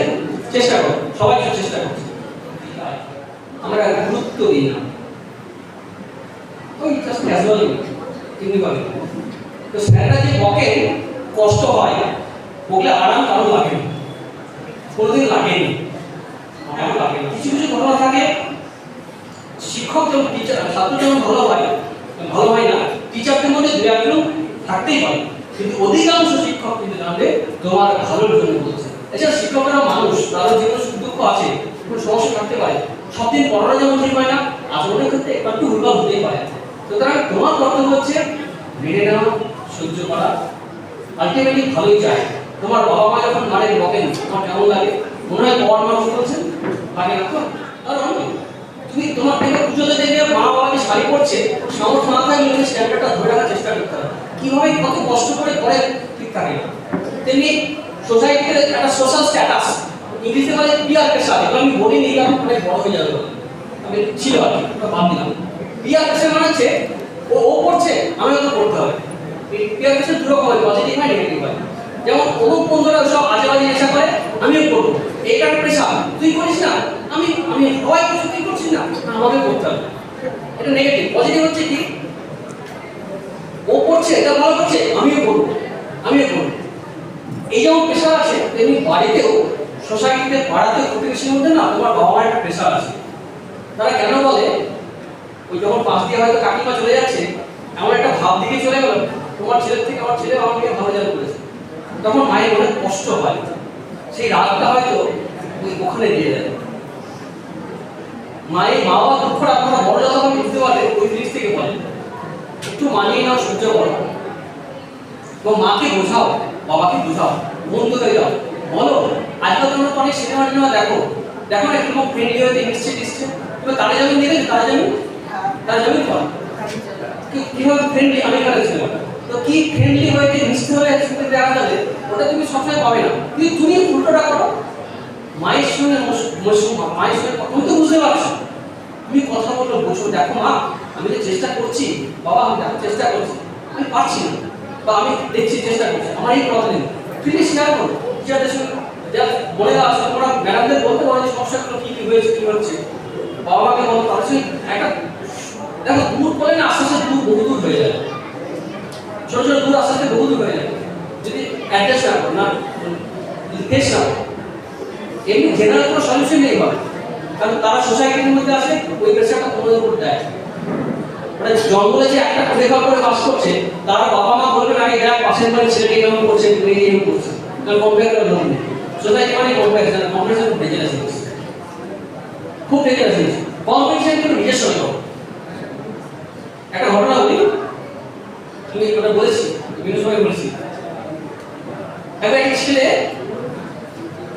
চেষ্টা করো, সবাই চেষ্টা করছে। আমরা গুরুত্ব দিই না, ওই জাস্ট ক্যাজুয়ালি তেমনি ভাবে। তো স্যাররা যে বকে কষ্ট হয়, বকলে আরাম কারো লাগে না, কোনোদিন লাগেনি, আমার লাগে না। কিছু কিছু ঘটনা থাকে, শিক্ষক যেমন টিচার, ছাত্র যেমন ভালো হয় না, টিচারদের মধ্যে দু একজন থাকতেই পারে, কিন্তু অধিকাংশ শিক্ষক কিন্তু জানবে তোমার ভালোর জন্য বলছে। এছাড়া শিক্ষকরা মানুষ, তাদের জীবনে সুখ দুঃখ আছে, কোনো সমস্যা থাকতে পারে। সব দিন পড়ানো যেমন ঠিক হয় না, আচরণের ক্ষেত্রে একটু উল্টা হতেই পারে। সুতরাং তোমার কর্তব্য হচ্ছে মেনে নেওয়া, সহ্য করা, আলটিমেটলি ভালোই চায়। তোমার বাবা মা যখন মারেন বকেন, তোমার কেমন লাগে? মনে হয় বড় মানুষ বলছেন, লাগে না তো? কারণ তুমি তোমার থেকে পুজোতে দেখবে মা বাবাকে শাড়ি পরছে, সামর্থ্য না থাকলে তুমি স্ট্যান্ডার্ডটা ধরে রাখার চেষ্টা করতে হবে। কিভাবে কত কষ্ট করে করে ঠিক থাকে না। তেমনি সোসাইটিতে একটা সোশ্যাল স্ট্যাটাস, ইংলিশে বলে পিয়ার প্রেশার, এগুলো আমি বলে নিলাম, অনেক বড় হয়ে যাবে, আমি ছিল আর কি, বাদ দিলাম। পিয়ার প্রেশার মানে হচ্ছে ও করছে আমিও তো করতে হবে। পিয়ার প্রেশার দু রকম হয়, পজিটিভ হয় নেগেটিভ হয়। যেমন অমুক বন্ধুরা সব আজে বাজে নেশা করে, আমিও করবো, এইটা প্রেশার। তুই করিস না, আমি আমি সবাই করছি, তুই করছিস না, আমাকে করতে হবে, এটা নেগেটিভ। পজিটিভ হচ্ছে কি, ও করছে, এটা ভালো করছে, আমিও করবো। এই যেমন প্রেশার আছে, তেমনি বাড়িতেও, সোসাইটিতে, পাড়াতেও, প্রতিবেশীর মধ্যে না তোমার বাবা মায়ের একটা প্রেশার আছে। তারা কেন বলে, ওই যখন পাশ দিয়ে হয়তো কাকিমা চলে যাচ্ছে, এমন একটা ভাব দিকে চলে গেল, তোমার ছেলের থেকে আমার ছেলে আমাকে ভালো রেজাল্ট করেছে, তখন মায়ের অনেক কষ্ট হয়। সেই রাগটা হয়তো ওই ওখানে দিয়ে দেয়। মায়ের মা বাবা দুঃখটা আপনারা বড় যতক্ষণ বুঝতে পারলে ওই জিনিস থেকে বলে একটু মানিয়ে নাও, সহ্য করো, এবং মাকে বোঝাও, বাবাকে বোঝাও, বন্ধু হয়ে যাও, বলো আজকাল তোমরা তো অনেক সিনেমা টিনেমা দেখো না এরকম ফ্রেন্ডলি হয়ে মিশছে, তুমি তারা জমি নিয়ে গেছো, তারা জমি করো কিভাবে ফ্রেন্ডলি, আমি করেছি তো কি ফ্রেন্ডলি হয়ে যে মিশতে হলে একসাথে দেখা যাবে, ওটা তুমি সবসময় পাবে না। কিন্তু তুমি উল্টোটা করো, মায়ের সঙ্গে তুমি তো বুঝতে পারছো, তুমি কথা বলো, বসো, দেখো মা আমি যে চেষ্টা করছি, বাবা আমি দেখো চেষ্টা করছি, আমি পারছি না, বা আমি দেখছি চেষ্টা করছি, আমার এই প্রবলেম, তুমি শেয়ার করো টিচারদের সঙ্গে, যা মনে আছে তোমরা ম্যাডামদের বলতে পারো যে সমস্যাগুলো কি হয়েছে, কি হচ্ছে, বাবা মাকে বলো, তাদের সঙ্গে একটা দেখো দূর করে না, আস্তে আস্তে দূর বহু দূর হয়ে যায়, ছোট ছোট দূর আস্তে আস্তে বহু দূর হয়ে যায় যদি অ্যাডজাস্ট না করো, না ফেস না করো। এমনি জেনারেল কোনো সলিউশন নেই হবে, কারণ তারা সোসাইটির মধ্যে আসে, ওই প্রেশারটা তোমাদের উপর দেয়। মানে জঙ্গলে যে একটা পরিবার করে বাস করছে, তারা বাবা মা বলবেন আগে দেখ পাশের বাড়ির ছেলেকে এরকম করছে, মেয়ে এরকম করছে, কারণ কম্পেয়ার করার লোক নেই। সোসাইটি মানে কম্পেয়ার, কম্পিটিশন খুব ডেঞ্জারাস জিনিস, খুব ডেঞ্জারাস জিনিস। কম্পিটিশন কিন্তু নিজের সঙ্গে হবে। একটা ঘটনা বলি, তুমি ওটা বলেছি, বিভিন্ন সময় বলেছি। একবার একটা ছেলে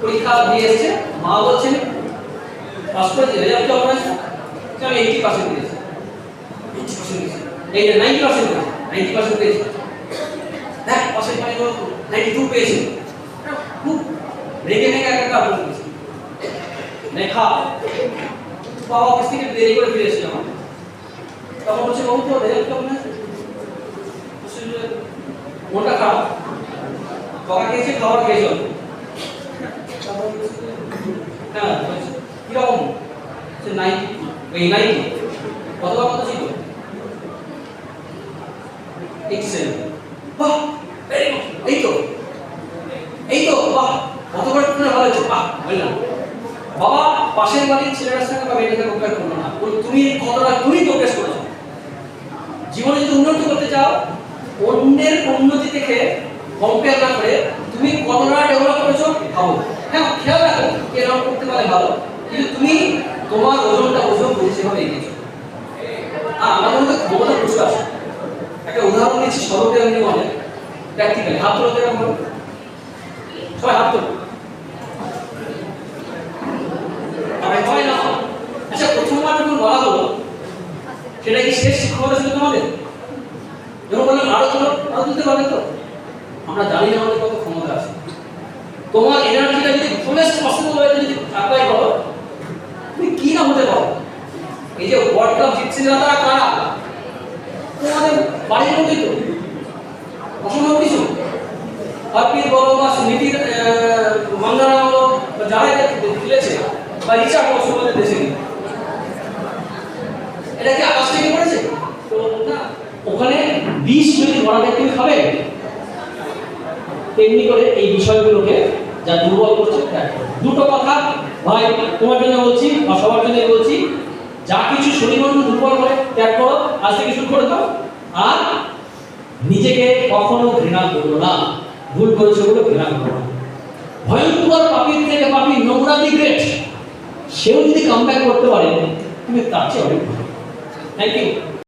পরীক্ষা দিয়ে এসেছে, মা বলছেন পাস করেছে, রেজাল্ট কেমন আছে, আমি 80% পেয়েছি, এই 90% পেয়েছি, 90% পেয়েছি, দেখ পাশের মানে 92 পেয়েছি, খুব রেগে মেগে একটা কাজ করেছি, লেখা বাবা অফিস থেকে দেরি করে ফিরে এসেছিলাম, তখন বলছে বাবু তো রেজাল্ট কেমন আছে, মনটা খারাপ, বকা খেয়েছে, খাবার খেয়েছে, হ্যাঁ কিরকম, সে 90 কতবার কত ছিল, 87, বাহ ভেরি গুড, এই তো বাহ, কতবার তুমি ভালো হয়েছে, বাহ বললাম। বাবা পাশে পাশের বাড়ির ছেলেটার সঙ্গে বা মেয়েটাকে কম্পেয়ার করো না। তুমি কতটা তুমি প্রোগ্রেস করেছো। জীবনে যদি উন্নতি করতে চাও, অন্যের উন্নতি থেকে কম্পেয়ার না করে তুমি কতটা ডেভেলপ করেছো ভাবো। হ্যাঁ, খেয়াল রাখো এরকম করতে পারলে ভালো, কিন্তু তুমি তোমার ওজনটা ওজন বুঝে সেভাবে এগিয়েছো। আর আমাদের মধ্যে ক্ষমতা প্রচুর আছে। একটা উদাহরণ দিচ্ছি সর্বকে আমি অনেক প্র্যাকটিক্যালি। হাত তোলো এরকম করো, সবাই হাত তোলো। হয় না? আচ্ছা, প্রথমবার যখন বলা হলো সেটা কি শেষ শিক্ষকতা ছিল তোমাদের? যখন বললাম আরো তোলো, আরো তুলতে পারবে তো? আমরা জানি না আমাদের কত ক্ষমতা আছে। তোমার এনার্জিটা যদি ফুলেস্ট পসিবল ওয়ে যদি অ্যাপ্লাই করো, তুমি কি না হতে পারো। এই যে ওয়ার্ল্ড কাপ জিতছে যারা, তারা কারা? তোমাদের বাড়ির মধ্যেই তো। অসম্ভব কিছু। অর্পিত বলো বা নীতির মঙ্গলা বলো বা যারা খেলেছে বা রিচার্ড বসু আমাদের দেশে, এটা কি আকাশ থেকে পড়েছে? তো না। ওখানে বিষ যদি ধরা দেয় তুমি খাবে? তেমনি করে এই বিষয়গুলোকে যা দুর্বল করছে ত্যাগ করো। দুটো কথা ভাই তোমার জন্য বলছি বা সবার জন্য বলছি, যা কিছু শরীর মন দুর্বল করে ত্যাগ করো, আজ থেকে শুরু করে দাও। আর নিজেকে কখনো ঘৃণা করো না, ভুল করেছো বলে ঘৃণা করো না। ভয়ঙ্কর পাপীর থেকে পাপী নোংরা দি গ্রেট, সেও যদি কামব্যাক করতে পারে তুমি তার চেয়ে অনেক ভালো। Thank you.